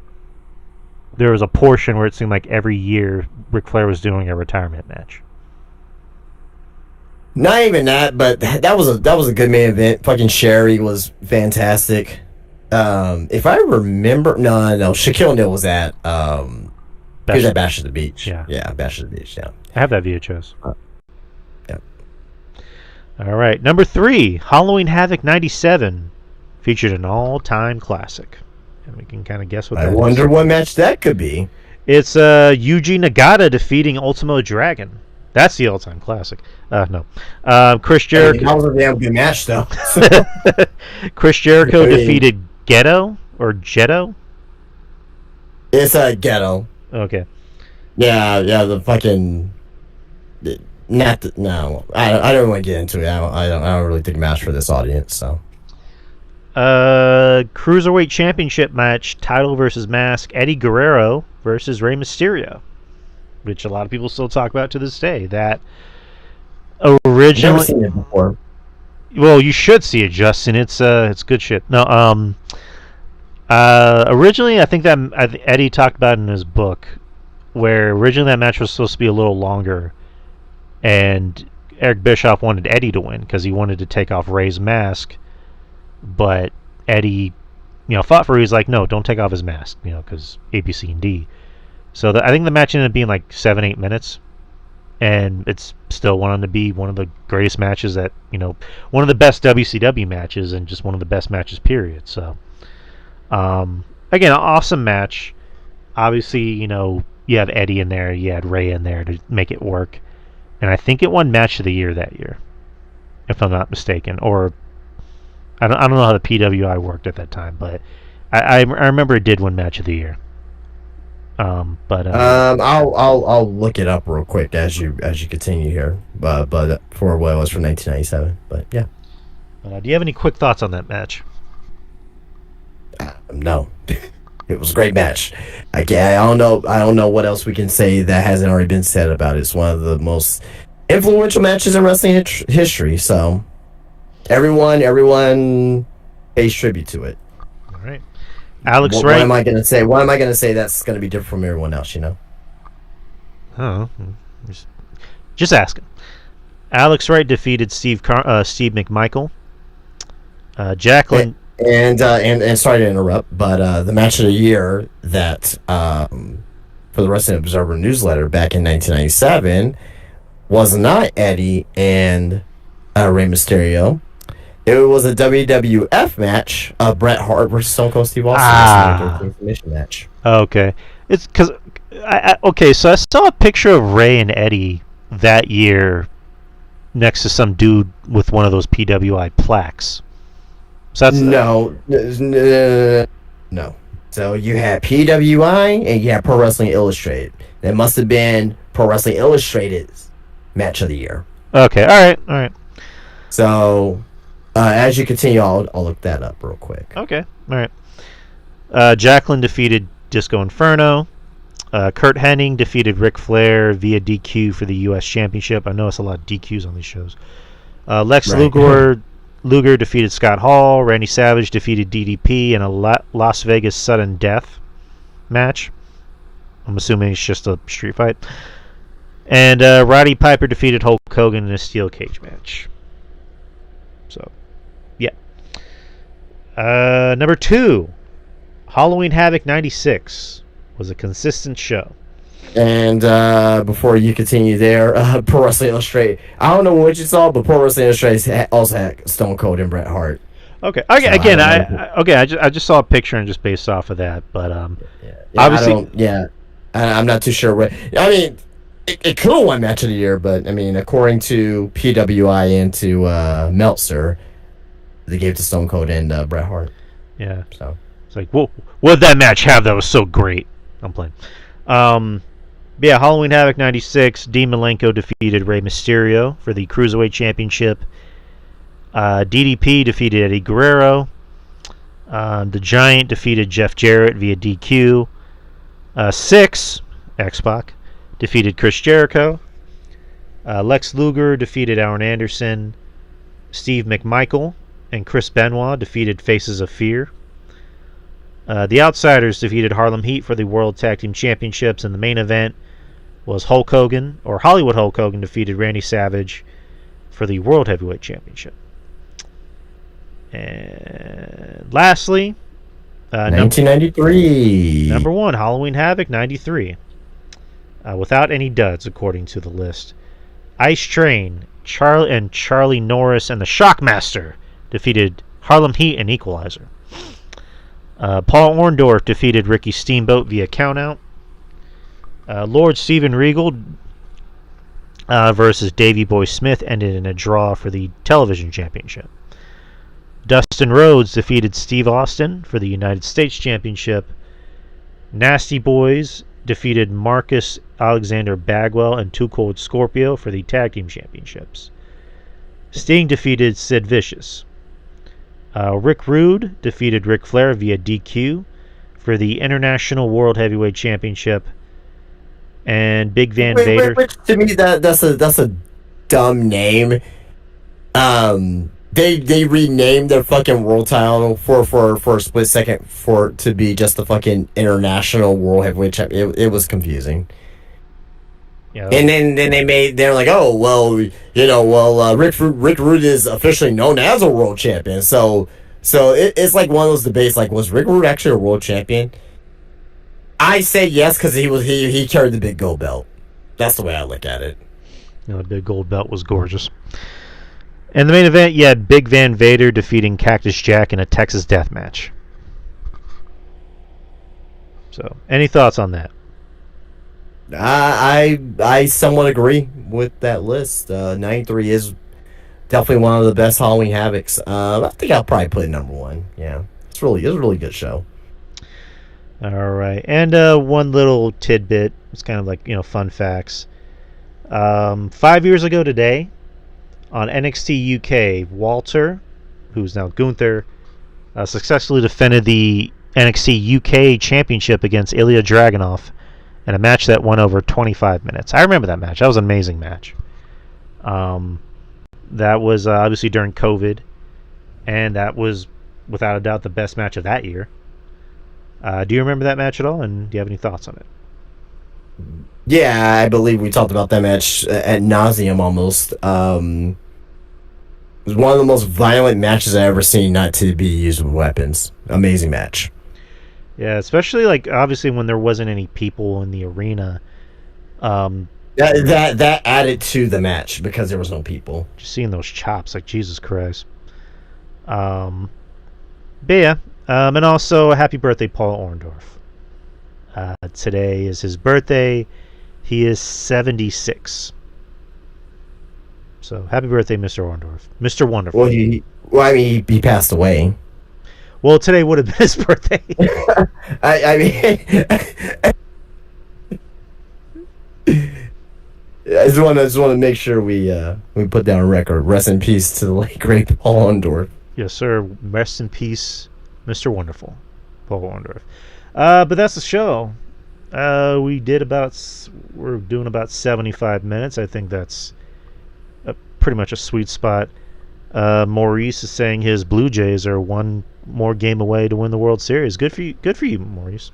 Speaker 1: there was a portion where it seemed like every year Ric Flair was doing a retirement match.
Speaker 2: Not even that, but that was a good main event. Fucking Sherry was fantastic. If I remember, no, Shaquille O'Neal was at he was at Bash at the Beach. Yeah, Bash at the Beach. Yeah,
Speaker 1: I have that VHS.
Speaker 2: Yeah.
Speaker 1: All right, number 3, Halloween Havoc '97 featured an all-time classic. And we can kind of guess what that is.
Speaker 2: I wonder what match that could be.
Speaker 1: It's Yuji Nagata defeating Ultimo Dragon. That's the all-time classic. No. Chris Jericho.
Speaker 2: That was a damn good match, though.
Speaker 1: Chris Jericho defeated Ghetto or Jetto.
Speaker 2: It's a Ghetto.
Speaker 1: Okay.
Speaker 2: Yeah. The fucking. No. I don't want to get into it. I don't really think match for this audience. So.
Speaker 1: Cruiserweight Championship match, title versus mask, Eddie Guerrero versus Rey Mysterio, which a lot of people still talk about to this day. That originally,
Speaker 2: never seen it before.
Speaker 1: Well, you should see it, Justin. It's good shit. No, originally I think that Eddie talked about it in his book, where originally that match was supposed to be a little longer, and Eric Bischoff wanted Eddie to win because he wanted to take off Rey's mask. But Eddie, fought for it. He was like, no, don't take off his mask, because A, B, C, and D. So I think the match ended up being like 7-8 minutes, and it's still went on to be one of the greatest matches that, one of the best WCW matches and just one of the best matches, period. So, again, an awesome match. Obviously, you have Eddie in there, you had Ray in there to make it work. And I think it won Match of the Year that year, if I'm not mistaken. Or I don't know how the PWI worked at that time, but I remember it did win Match of the Year. I'll
Speaker 2: look it up real quick as you continue here, but for what it was for 1997. But yeah.
Speaker 1: Do you have any quick thoughts on that match?
Speaker 2: No. It was a great match. I don't know what else we can say that hasn't already been said about it. It's one of the most influential matches in wrestling history. So everyone pays tribute to it.
Speaker 1: All right. Alex Wright.
Speaker 2: What am I gonna say? What am I gonna say that's gonna be different from everyone else?
Speaker 1: Oh, just asking. Alex Wright defeated Steve McMichael. Jacqueline.
Speaker 2: And sorry to interrupt, but the match of the year that for the Wrestling Observer newsletter back in 1997 was not Eddie and Rey Mysterio. It was a WWF match of Bret Hart versus Stone Cold Steve Austin. Submission match.
Speaker 1: Okay, it's because so I saw a picture of Ray and Eddie that year next to some dude with one of those PWI plaques. So that's
Speaker 2: no. So you had PWI and you had Pro Wrestling Illustrated. That must have been Pro Wrestling Illustrated's match of the year.
Speaker 1: Okay, all right.
Speaker 2: So as you continue, I'll look that up real quick.
Speaker 1: Okay, all right. Jacqueline defeated Disco Inferno. Kurt Hennig defeated Ric Flair via DQ for the U.S. Championship. I notice a lot of DQs on these shows. Lex Luger defeated Scott Hall. Randy Savage defeated DDP in a Las Vegas sudden death match. I'm assuming it's just a street fight. And Roddy Piper defeated Hulk Hogan in a steel cage match. So, yeah. Number 2, Halloween Havoc 96 was a consistent show.
Speaker 2: And before you continue there, Pro Wrestling Illustrated. I don't know what you saw, but Pro Wrestling Illustrated also had Stone Cold and Bret Hart.
Speaker 1: Okay.
Speaker 2: So
Speaker 1: Again, I just saw a picture and just based off of that, but
Speaker 2: obviously, I'm not too sure what. I mean, it could have won Match of the Year, but I mean, according to PWI and to Meltzer, they gave it to Stone Cold and Bret Hart.
Speaker 1: Yeah.
Speaker 2: So
Speaker 1: it's like, what did that match have that was so great? I'm playing. Yeah, Halloween Havoc 96, Dean Malenko defeated Rey Mysterio for the Cruiserweight Championship. DDP defeated Eddie Guerrero. The Giant defeated Jeff Jarrett via DQ. Six, X-Pac, defeated Chris Jericho. Lex Luger defeated Arn Anderson. Steve McMichael and Chris Benoit defeated Faces of Fear. The Outsiders defeated Harlem Heat for the World Tag Team Championships, and the main event was Hulk Hogan, or Hollywood Hulk Hogan, defeated Randy Savage for the World Heavyweight Championship. And lastly,
Speaker 2: 1993.
Speaker 1: Number 1, Halloween Havoc 93. Without any duds, according to the list. Ice Train, Charlie Norris, and the Shockmaster defeated Harlem Heat and Equalizer. Paul Orndorff defeated Ricky Steamboat via countout. Lord Steven Regal versus Davey Boy Smith ended in a draw for the television championship. Dustin Rhodes defeated Steve Austin for the United States Championship. Nasty Boys defeated Marcus Alexander Bagwell and Too Cold Scorpio for the Tag Team Championships. Sting defeated Sid Vicious. Rick Rude defeated Ric Flair via DQ for the International World Heavyweight Championship. And Big Van Vader.
Speaker 2: To me, that's a dumb name. They renamed their fucking world title for a split second for it to be just the fucking International World Heavyweight Champion. It was confusing. Yeah. And then they're like, oh well, Rick Rude is officially known as a world champion. So it's like one of those debates. Like, was Rick Rude actually a world champion? I say yes because he carried the big gold belt. That's the way I look at it.
Speaker 1: The big gold belt was gorgeous. And the main event, you had Big Van Vader defeating Cactus Jack in a Texas death match. So, any thoughts on that?
Speaker 2: I somewhat agree with that list. 93 is definitely one of the best Halloween Havocs. I think I'll probably put it number 1. Yeah, it was a really good show.
Speaker 1: All right, and one little tidbit. It's kind of like fun facts. 5 years ago today, on NXT UK, Walter, who's now Gunther, successfully defended the NXT UK Championship against Ilya Dragunov in a match that went over 25 minutes. I remember that match. That was an amazing match. That was obviously during COVID, and that was without a doubt the best match of that year. Do you remember that match at all, and do you have any thoughts on it?
Speaker 2: Yeah, I believe we talked about that match ad nauseum almost. It was one of the most violent matches I've ever seen not to be used with weapons. Amazing match.
Speaker 1: Yeah, especially obviously when there wasn't any people in the arena.
Speaker 2: That added to the match because there was no people.
Speaker 1: Just seeing those chops, Jesus Christ. But yeah, and also happy birthday, Paul Orndorff. Today is his birthday. He is 76. So happy birthday, Mr. Orndorff. Mr. Wonderful.
Speaker 2: Well, he passed away.
Speaker 1: Well, today would have been his birthday.
Speaker 2: I just want to make sure we put down a record. Rest in peace to the late great Paul Orndorff.
Speaker 1: Yes, sir. Rest in peace, Mr. Wonderful, Paul Orndorff. But that's the show. We're doing about 75 minutes. I think that's pretty much a sweet spot. Maurice is saying his Blue Jays are one more game away to win the World Series. Good for you, Maurice.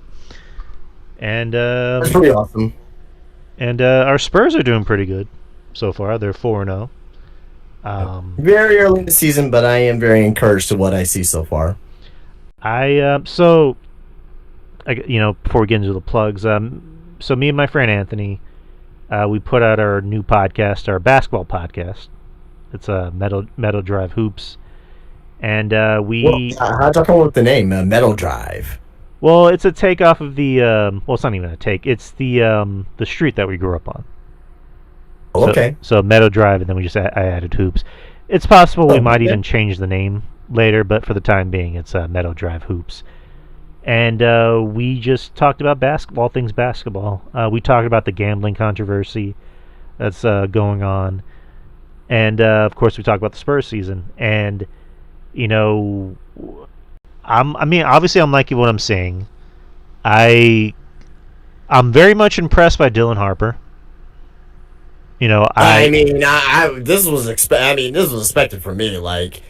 Speaker 1: And
Speaker 2: that's pretty awesome.
Speaker 1: And our Spurs are doing pretty good so far. They're 4-0.
Speaker 2: Very early in the season, but I am very encouraged to what I see so far.
Speaker 1: Before we get into the plugs, so me and my friend Anthony, we put out our new podcast, our basketball podcast. It's a Metal Drive Hoops, and
Speaker 2: Well, how'd you come up with the name Metal Drive?
Speaker 1: well, it's a takeoff of the it's not even a take. It's the street that we grew up on.
Speaker 2: Oh, okay.
Speaker 1: So Meadow Drive, and then I added Hoops. It's possible we
Speaker 2: Oh,
Speaker 1: might
Speaker 2: okay.
Speaker 1: even change the name later, but for the time being, it's Meadow Drive Hoops. And we just talked about basketball, things basketball. We talked about the gambling controversy that's going on, and of course, we talked about the Spurs season. And you know, obviously, I'm liking what I'm seeing. I I'm very much impressed by Dylan Harper. You know,
Speaker 2: I
Speaker 1: I
Speaker 2: mean, this was expected for me. Like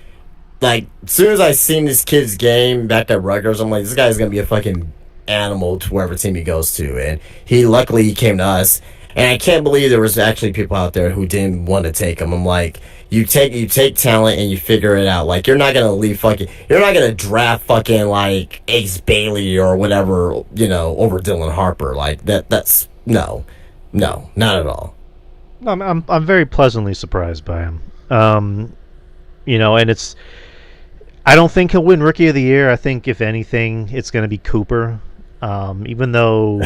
Speaker 2: as soon as I seen this kid's game back at Rutgers, I'm like, this guy's gonna be a fucking animal to wherever team he goes to. And he came to us, and I can't believe there was actually people out there who didn't want to take him. I'm like, you take talent and you figure it out. Like you're not gonna draft fucking like Ace Bailey or whatever, over Dylan Harper. Like that's no, not at all.
Speaker 1: I'm very pleasantly surprised by him. And I don't think he'll win Rookie of the Year. I think if anything, it's going to be Cooper. Even though,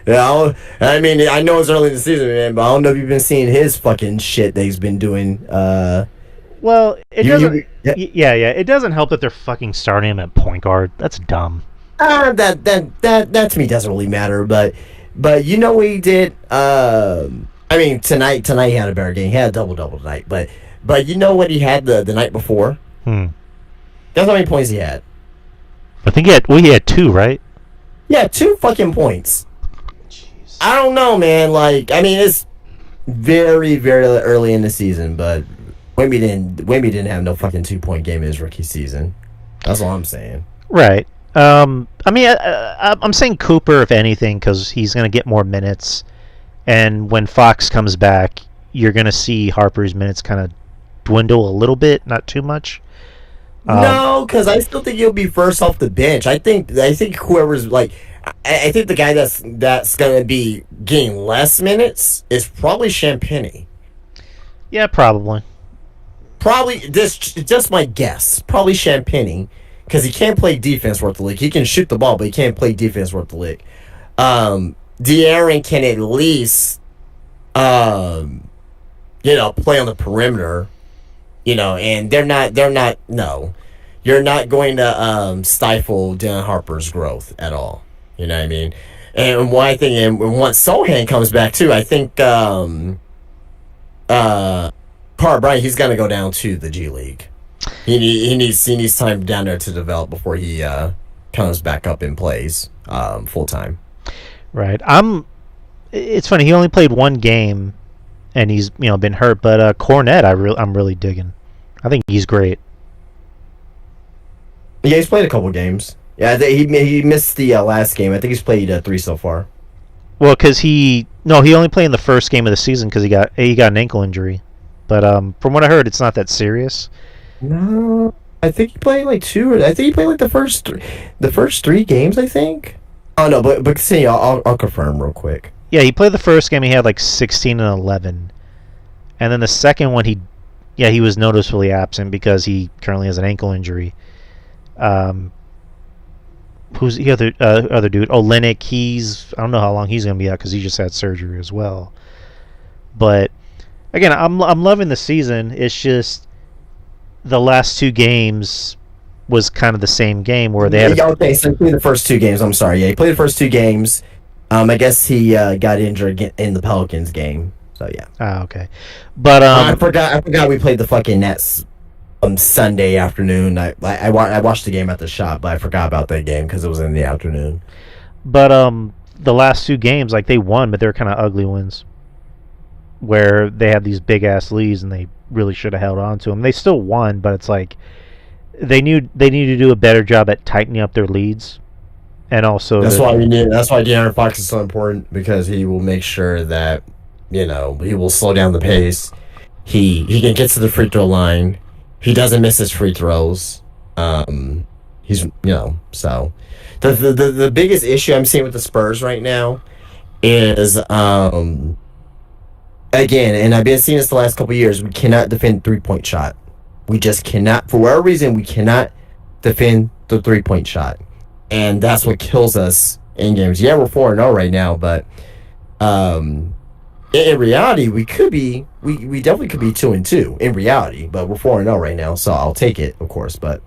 Speaker 2: Yeah, I mean, I know it's early in the season, man, but I don't know if you've been seeing his fucking shit that he's been doing.
Speaker 1: well, it
Speaker 2: You,
Speaker 1: doesn't.
Speaker 2: you, yeah,
Speaker 1: Yeah, it doesn't help that they're fucking starting him at point guard. That's dumb.
Speaker 2: that to me doesn't really matter, but you know what he did? I mean, tonight he had a better game. He had a double tonight, but you know what he had the night before?
Speaker 1: Hmm.
Speaker 2: Guess how many points he had?
Speaker 1: I think he had two, right?
Speaker 2: Yeah, 2 fucking points.
Speaker 1: Jeez.
Speaker 2: I don't know, man. Like, I mean, it's very, very early in the season, but Wemby didn't have no fucking 2 point game in his rookie season. That's all I'm saying.
Speaker 1: Right. I'm saying Cooper, if anything, because he's going to get more minutes, and when Fox comes back, you're going to see Harper's minutes kind of dwindle a little bit, not too much.
Speaker 2: No, because I still think he'll be first off the bench. I think whoever's like, I think the guy that's gonna be getting less minutes is probably Champagny.
Speaker 1: Yeah, probably.
Speaker 2: Probably this just my guess. Probably Champagny because he can't play defense worth the lick. He can shoot the ball, but he can't play defense worth the lick. De'Aaron can at least, play on the perimeter. And no, you're not going to stifle Dan Harper's growth at all. You know what I mean? And one I think, and once Sohan comes back too, I think Carl Bryant, he's gonna go down to the G League. He needs time down there to develop before he comes back up and plays full time.
Speaker 1: Right. It's funny. He only played one game, and he's been hurt. But Cornette, I'm really digging. I think he's great.
Speaker 2: Yeah, he's played a couple games. Yeah, he missed the last game. I think he's played 3 so far.
Speaker 1: Well, because he only played in the first game of the season because he got an ankle injury. But from what I heard, it's not that serious.
Speaker 2: No, I think he played like 2. I think he played like the first 3 games. I think. Oh no, but see, I'll confirm real quick.
Speaker 1: Yeah, he played the first game. He had like 16 and 11, and then the second one he was noticeably absent because he currently has an ankle injury. Who's the other dude? Olenek. I don't know how long he's gonna be out because he just had surgery as well. But again, I'm loving the season. It's just the last 2 games was kind of the same game where they had.
Speaker 2: Yeah, okay, so he played the first 2 games. I'm sorry. Yeah, he played the first 2 games. I guess he got injured in the Pelicans game. So yeah.
Speaker 1: Okay. But
Speaker 2: I forgot we played the fucking Nets on Sunday afternoon. I watched the game at the shop, but I forgot about that game because it was in the afternoon.
Speaker 1: But the last 2 games, like, they won, but they're kind of ugly wins, where they had these big ass leads and they really should have held on to them. They still won, but it's like they need to do a better job at tightening up their leads and also
Speaker 2: That's
Speaker 1: the
Speaker 2: why we need. That's why De'Aaron Fox is so important because he will make sure that he will slow down the pace. He can get to the free throw line. He doesn't miss his free throws. He's so the biggest issue I'm seeing with the Spurs right now is again, and I've been seeing this the last couple of years. We cannot defend 3-point shot. We just cannot, for whatever reason, we cannot defend the 3-point shot, and that's what kills us in games. Yeah, we're 4-0 right now, but in reality, we definitely could be 2-2 in reality, but we're 4-0 right now, so I'll take it, of course. But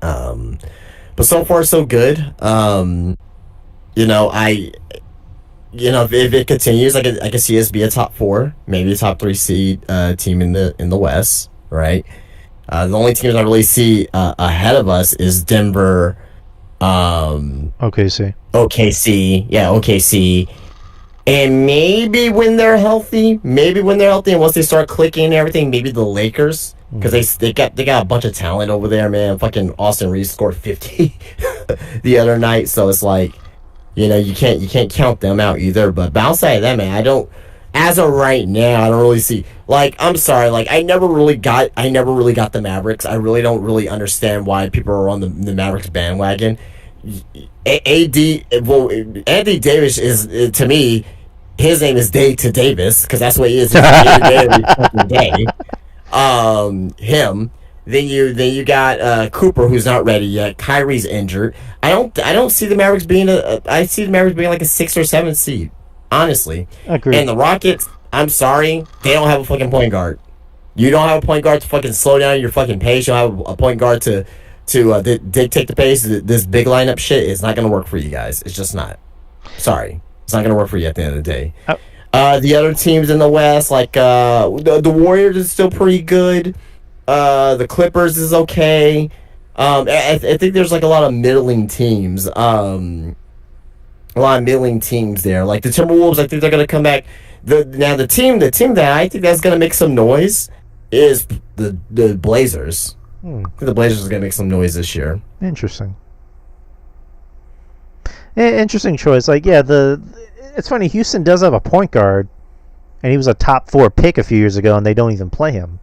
Speaker 2: so far so good. If it continues, I can see us be a top 4, maybe a top 3 seed team in the West, right? The only teams I really see ahead of us is Denver,
Speaker 1: OKC.
Speaker 2: OKC, and maybe when they're healthy, and once they start clicking and everything, maybe the Lakers, because they got a bunch of talent over there, man. Fucking Austin Reeves scored 50 the other night, so it's like, you can't count them out either. But outside of that, man, I don't. As of right now, I don't really see. Like, I'm sorry. Like, I never really got the Mavericks. I really don't really understand why people are on the Mavericks bandwagon. Anthony Davis is, to me, his name is Day to Davis because that's what he is. He's every fucking day. Him. Then you got Cooper, who's not ready yet. Kyrie's injured. I don't see the Mavericks being I see the Mavericks being like a 6 or 7 seed, honestly.
Speaker 1: Agreed.
Speaker 2: And the Rockets, I'm sorry, they don't have a fucking point guard. You don't have a point guard to fucking slow down your fucking pace. You don't have a point guard to dictate the pace. This big lineup shit is not gonna work for you guys. It's just not. Sorry, it's not gonna work for you at the end of the day. The other teams in the West, like the Warriors, is still pretty good. The Clippers is okay. I think there's like a lot of middling teams. A lot of middling teams there. Like the Timberwolves, I think they're gonna come back. The team that I think that's gonna make some noise is the Blazers. I think the Blazers are gonna make some noise this year.
Speaker 1: Interesting. Interesting choice. Like, yeah, it's funny. Houston does have a point guard, and he was a top 4 pick a few years ago, and they don't even play him.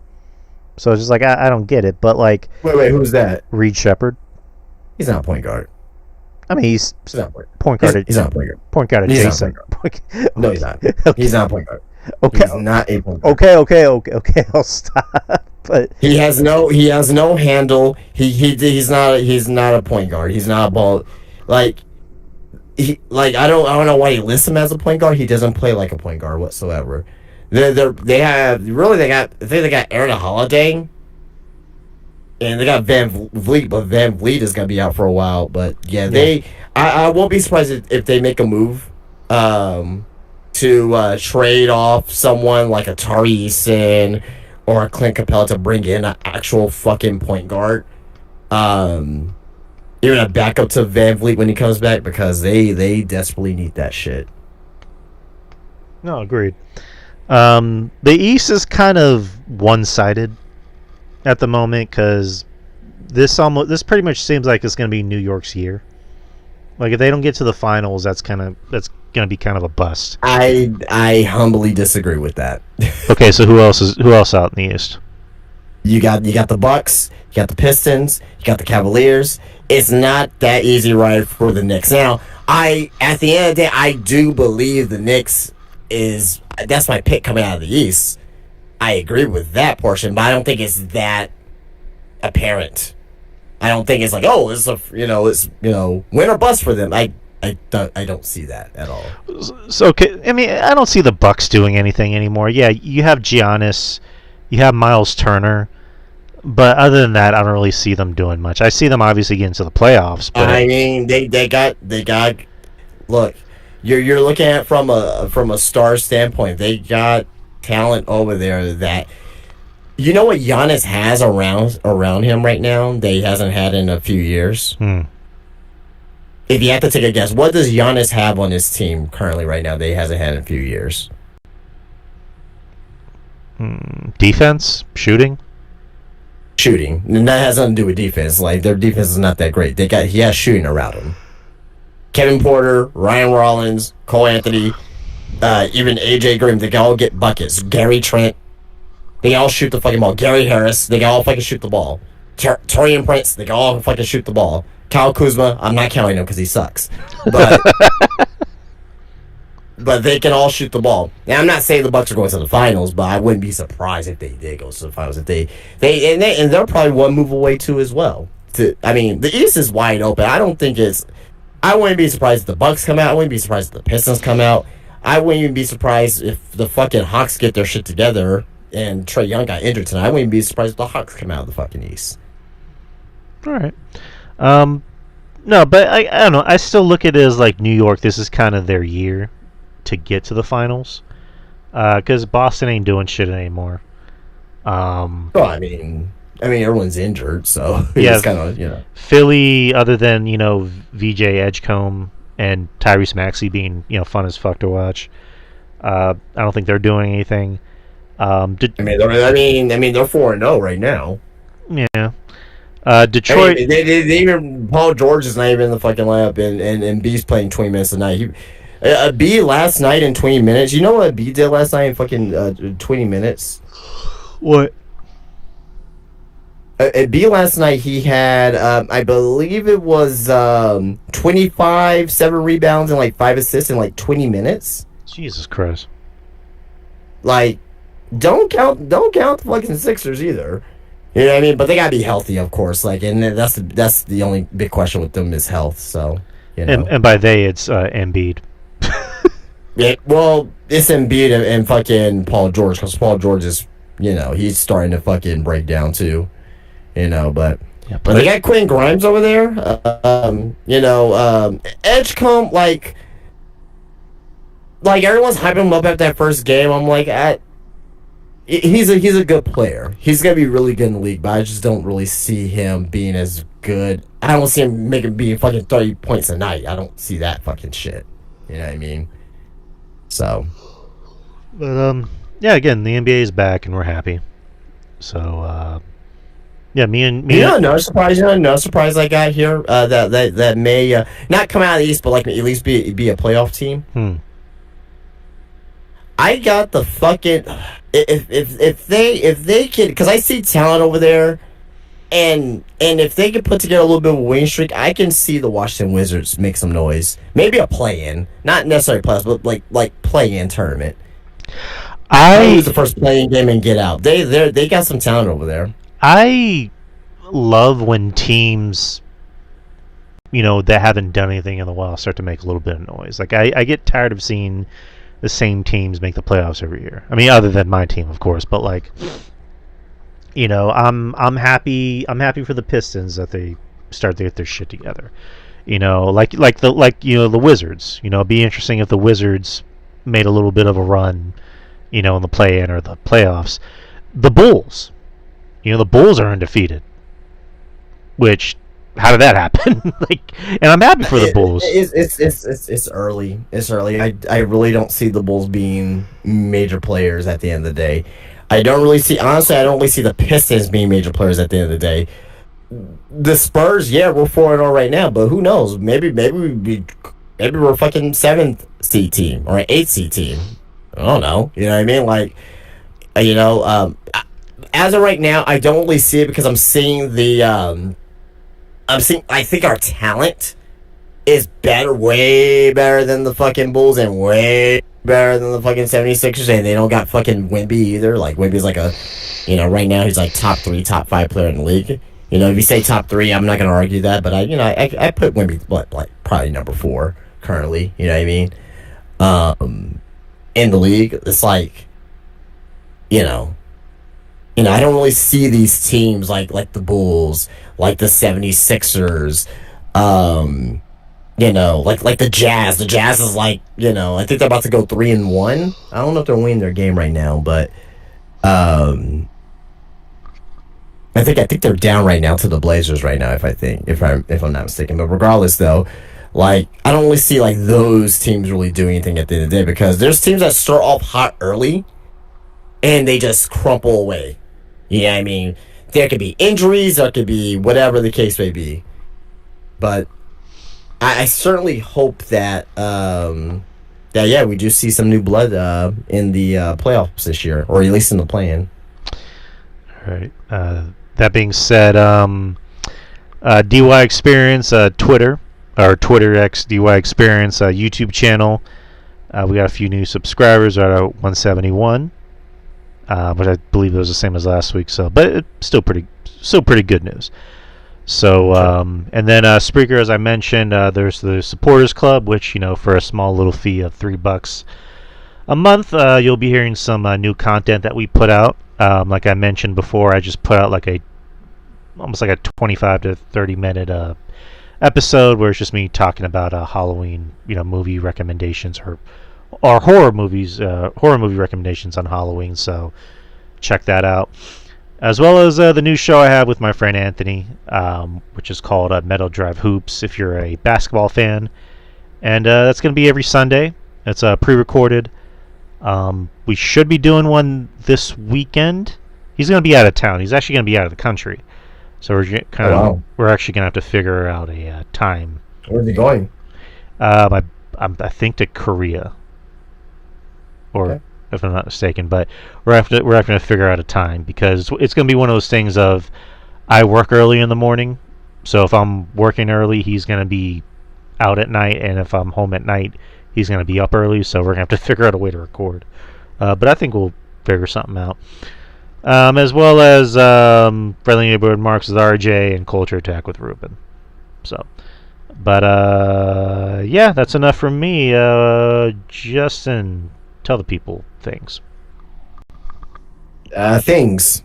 Speaker 1: So it's just like I don't get it. But like,
Speaker 2: wait, who's that?
Speaker 1: Reed Shepherd.
Speaker 2: He's not a point guard.
Speaker 1: I mean, he's
Speaker 2: not
Speaker 1: point guard.
Speaker 2: He's not a point guard.
Speaker 1: Point guard adjacent.
Speaker 2: No, he's not. He's not a point guard.
Speaker 1: Okay.
Speaker 2: He's not a point guard.
Speaker 1: Okay. I'll stop. But
Speaker 2: he has no handle. He's not a point guard. He's not a ball. I don't know why he lists him as a point guard. He doesn't play like a point guard whatsoever. They got Aaron Holiday, and they got Van Vliet, but Van Vliet is gonna be out for a while. But yeah. I won't be surprised if they make a move to trade off someone like a Tari Eason or a Clint Capella to bring in an actual fucking point guard. Even a backup to Van Vliet when he comes back, because they desperately need that shit.
Speaker 1: No, agreed. The East is kind of one-sided at the moment because this pretty much seems like it's going to be New York's year. Like, if they don't get to the finals, that's going to be kind of a bust.
Speaker 2: I humbly disagree with that.
Speaker 1: Okay, so who else out in the East?
Speaker 2: You got the Bucks, you got the Pistons, you got the Cavaliers. It's not that easy right for the Knicks. Now, at the end of the day, I do believe the Knicks that's my pick coming out of the East. I agree with that portion, but I don't think it's that apparent. I don't think it's like, oh, it's win or bust for them. I don't see that at all.
Speaker 1: So, I mean, I don't see the Bucks doing anything anymore. Yeah, you have Giannis, you have Miles Turner, but other than that, I don't really see them doing much. I see them obviously getting to the playoffs. But
Speaker 2: I mean, they got. Look, you're looking at it from a star standpoint. They got talent over there that. You know what Giannis has around him right now that he hasn't had in a few years? If you have to take a guess, what does Giannis have on his team currently right now that he hasn't had in a few years?
Speaker 1: Defense? Shooting?
Speaker 2: Shooting. And that has nothing to do with defense. Like, their defense is not that great. He has shooting around him. Kevin Porter, Ryan Rollins, Cole Anthony, even AJ Green, they can all get buckets. Gary Trent, they can all shoot the fucking ball. Gary Harris, they can all fucking shoot the ball. Torian Prince, they can all fucking shoot the ball. Kyle Kuzma, I'm not counting him because he sucks. But but they can all shoot the ball. Now, I'm not saying the Bucks are going to the finals, but I wouldn't be surprised if they did go to the finals. If and they're probably one move away too as well. I mean, the East is wide open. I don't think it's. I wouldn't be surprised if the Bucks come out. I wouldn't be surprised if the Pistons come out. I wouldn't even be surprised if the fucking Hawks get their shit together and Trae Young got injured tonight. I wouldn't be surprised if the Hawks come out of the fucking East.
Speaker 1: All right. No, but I don't know. I still look at it as like New York. This is kind of their year to get to the finals, because Boston ain't doing shit anymore.
Speaker 2: Well, I mean, everyone's injured, so
Speaker 1: yeah,
Speaker 2: it's kind of
Speaker 1: Philly, other than VJ Edgecombe and Tyrese Maxey being fun as fuck to watch. I don't think they're doing anything.
Speaker 2: they're 4-0 right now.
Speaker 1: Yeah. Detroit.
Speaker 2: They even Paul George is not even in the fucking lineup, and B's playing 20 minutes a night. B last night in 20 minutes. You know what B did last night in fucking 20 minutes?
Speaker 1: What?
Speaker 2: B last night he had I believe it was 25, 7 rebounds and like 5 assists in like 20 minutes.
Speaker 1: Jesus Christ!
Speaker 2: Like, don't count the fucking Sixers either. You know what I mean? But they gotta be healthy, of course. Like, and that's the only big question with them is health. So,
Speaker 1: and by they, it's Embiid.
Speaker 2: Yeah, well, it's Embiid and fucking Paul George, because Paul George is, he's starting to fucking break down too. But they got Quentin Grimes over there. Edgecombe, like everyone's hyping him up after that first game. I'm like, he's a good player. He's gonna be really good in the league, but I just don't really see him being as good. I don't see him being fucking 30 points a night. I don't see that fucking shit. You know what I mean? So,
Speaker 1: but yeah. Again, the NBA is back and we're happy. So, yeah, me.
Speaker 2: No surprise I got here. That may not come out of the East, but like at least be a playoff team. I got the fucking if they could, because I see talent over there, and if they could put together a little bit of a winning streak, I can see the Washington Wizards make some noise. Maybe a play-in, not necessarily playoffs, but like play-in tournament. I lose the first play-in game and get out. They got some talent over there.
Speaker 1: I love when teams, that haven't done anything in a while start to make a little bit of noise. Like I get tired of seeing the same teams make the playoffs every year. I mean, other than my team, of course, but like, I'm happy for the Pistons that they start to get their shit together. The Wizards. It'd be interesting if the Wizards made a little bit of a run, in the play-in or the playoffs. The Bulls. The Bulls are undefeated. Which, how did that happen? And I'm happy for the Bulls.
Speaker 2: It's early. It's early. I really don't see the Bulls being major players at the end of the day. I don't really see the Pistons being major players at the end of the day. The Spurs, yeah, we're 4-0 right now, but who knows? Maybe we're a fucking 7th seed team or an 8th seed team. I don't know. You know what I mean? Like, as of right now, I don't really see it because I'm seeing I think our talent is way better than the fucking Bulls and way better than the fucking 76ers, and they don't got fucking Wemby either. Like, Wemby's like right now he's like top 3, top 5 player in the league. If you say top 3, I'm not going to argue that, but I put Wemby, like probably number 4 currently, you know what I mean? In the league, it's like, I don't really see these teams like the Bulls, like the 76ers, like the Jazz. The Jazz is like, I think they're about to go 3-1. I don't know if they're winning their game right now, but I think they're down right now to the Blazers right now, if I'm not mistaken. But regardless though, like, I don't really see like those teams really doing anything at the end of the day, because there's teams that start off hot early and they just crumple away. You know what I mean? There could be injuries, there could be whatever the case may be. But I certainly hope that that yeah, we do see some new blood in the playoffs this year, or at least in the play-in.
Speaker 1: All right. That being said, DY Experience Twitter or Twitter X DY Experience YouTube channel. We got a few new subscribers at 171, which I believe it was the same as last week. So, but it's still pretty good news. So, and then Spreaker, as I mentioned, there's the Supporters Club, which for a small little fee of $3 a month, you'll be hearing some new content that we put out. Like I mentioned before, I just put out almost like a 25 to 30 minute episode where it's just me talking about Halloween, movie recommendations or horror movie recommendations on Halloween. So check that out, as well as the new show I have with my friend Anthony, which is called Metal Drive Hoops. If you're a basketball fan, and that's going to be every Sunday. It's pre-recorded. We should be doing one this weekend. He's going to be out of town. He's actually going to be out of the country. So we're actually gonna have to figure out a time.
Speaker 2: Where's he going?
Speaker 1: I think to Korea, or
Speaker 2: Okay.
Speaker 1: if I'm not mistaken. But we're having to figure out a time, because it's gonna be one of those things of I work early in the morning, so if I'm working early, he's gonna be out at night, and if I'm home at night, he's gonna be up early. So we're gonna have to figure out a way to record. But I think we'll figure something out. As well as Friendly Neighborhood Marks with RJ and Culture Attack with Ruben. So, but yeah, that's enough from me. Justin, tell the people things.
Speaker 2: Things.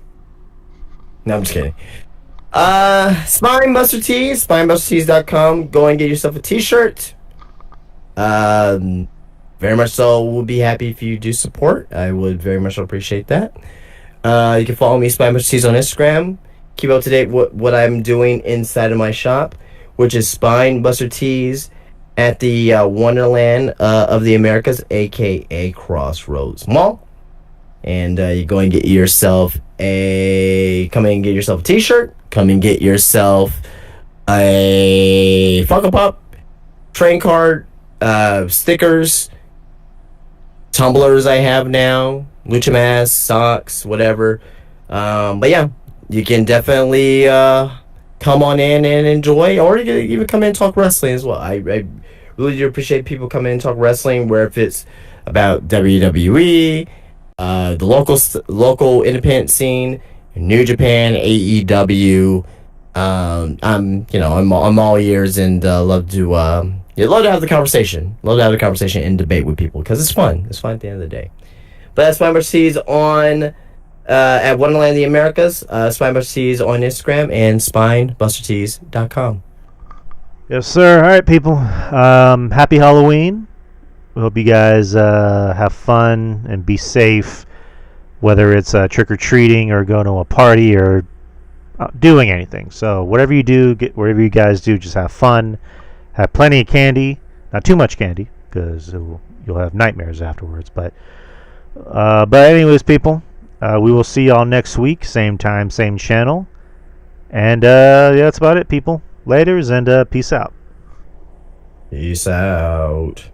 Speaker 2: No, I'm just kidding. Spinebuster Tees, spinebustertees.com. Go and get yourself a t-shirt. Very much so. We'll be happy if you do support. I would very much appreciate that. You can follow me, Spinebuster Tees, on Instagram. Keep up to date what I'm doing inside of my shop, which is Spinebuster Tees at the Wonderland of the Americas, aka Crossroads Mall. And you go and get yourself come and get yourself a t-shirt. Come and get yourself a Funko Pop, train card, stickers, tumblers I have now, lucha masks, socks, whatever. But yeah, you can definitely come on in and enjoy, or you can even come in and talk wrestling as well. I really do appreciate people coming in and talk wrestling, where if it's about WWE, the local independent scene, New Japan, AEW. I'm all ears, and love to have the conversation. Love to have the conversation and debate with people, because it's fun. It's fun at the end of the day. But that's Spinebuster Tees on at Wonderland of the Americas. Spinebuster Tees on Instagram, and spinebustertees.com.
Speaker 1: Yes, sir. All right, people. Happy Halloween. We hope you guys have fun and be safe, whether it's trick-or-treating or going to a party or doing anything. So whatever you do, whatever you guys do, just have fun. Have plenty of candy. Not too much candy, because you'll have nightmares afterwards. But anyways, people, we will see y'all next week. Same time, same channel. And yeah, that's about it, people. Laters, and peace out.
Speaker 2: Peace out.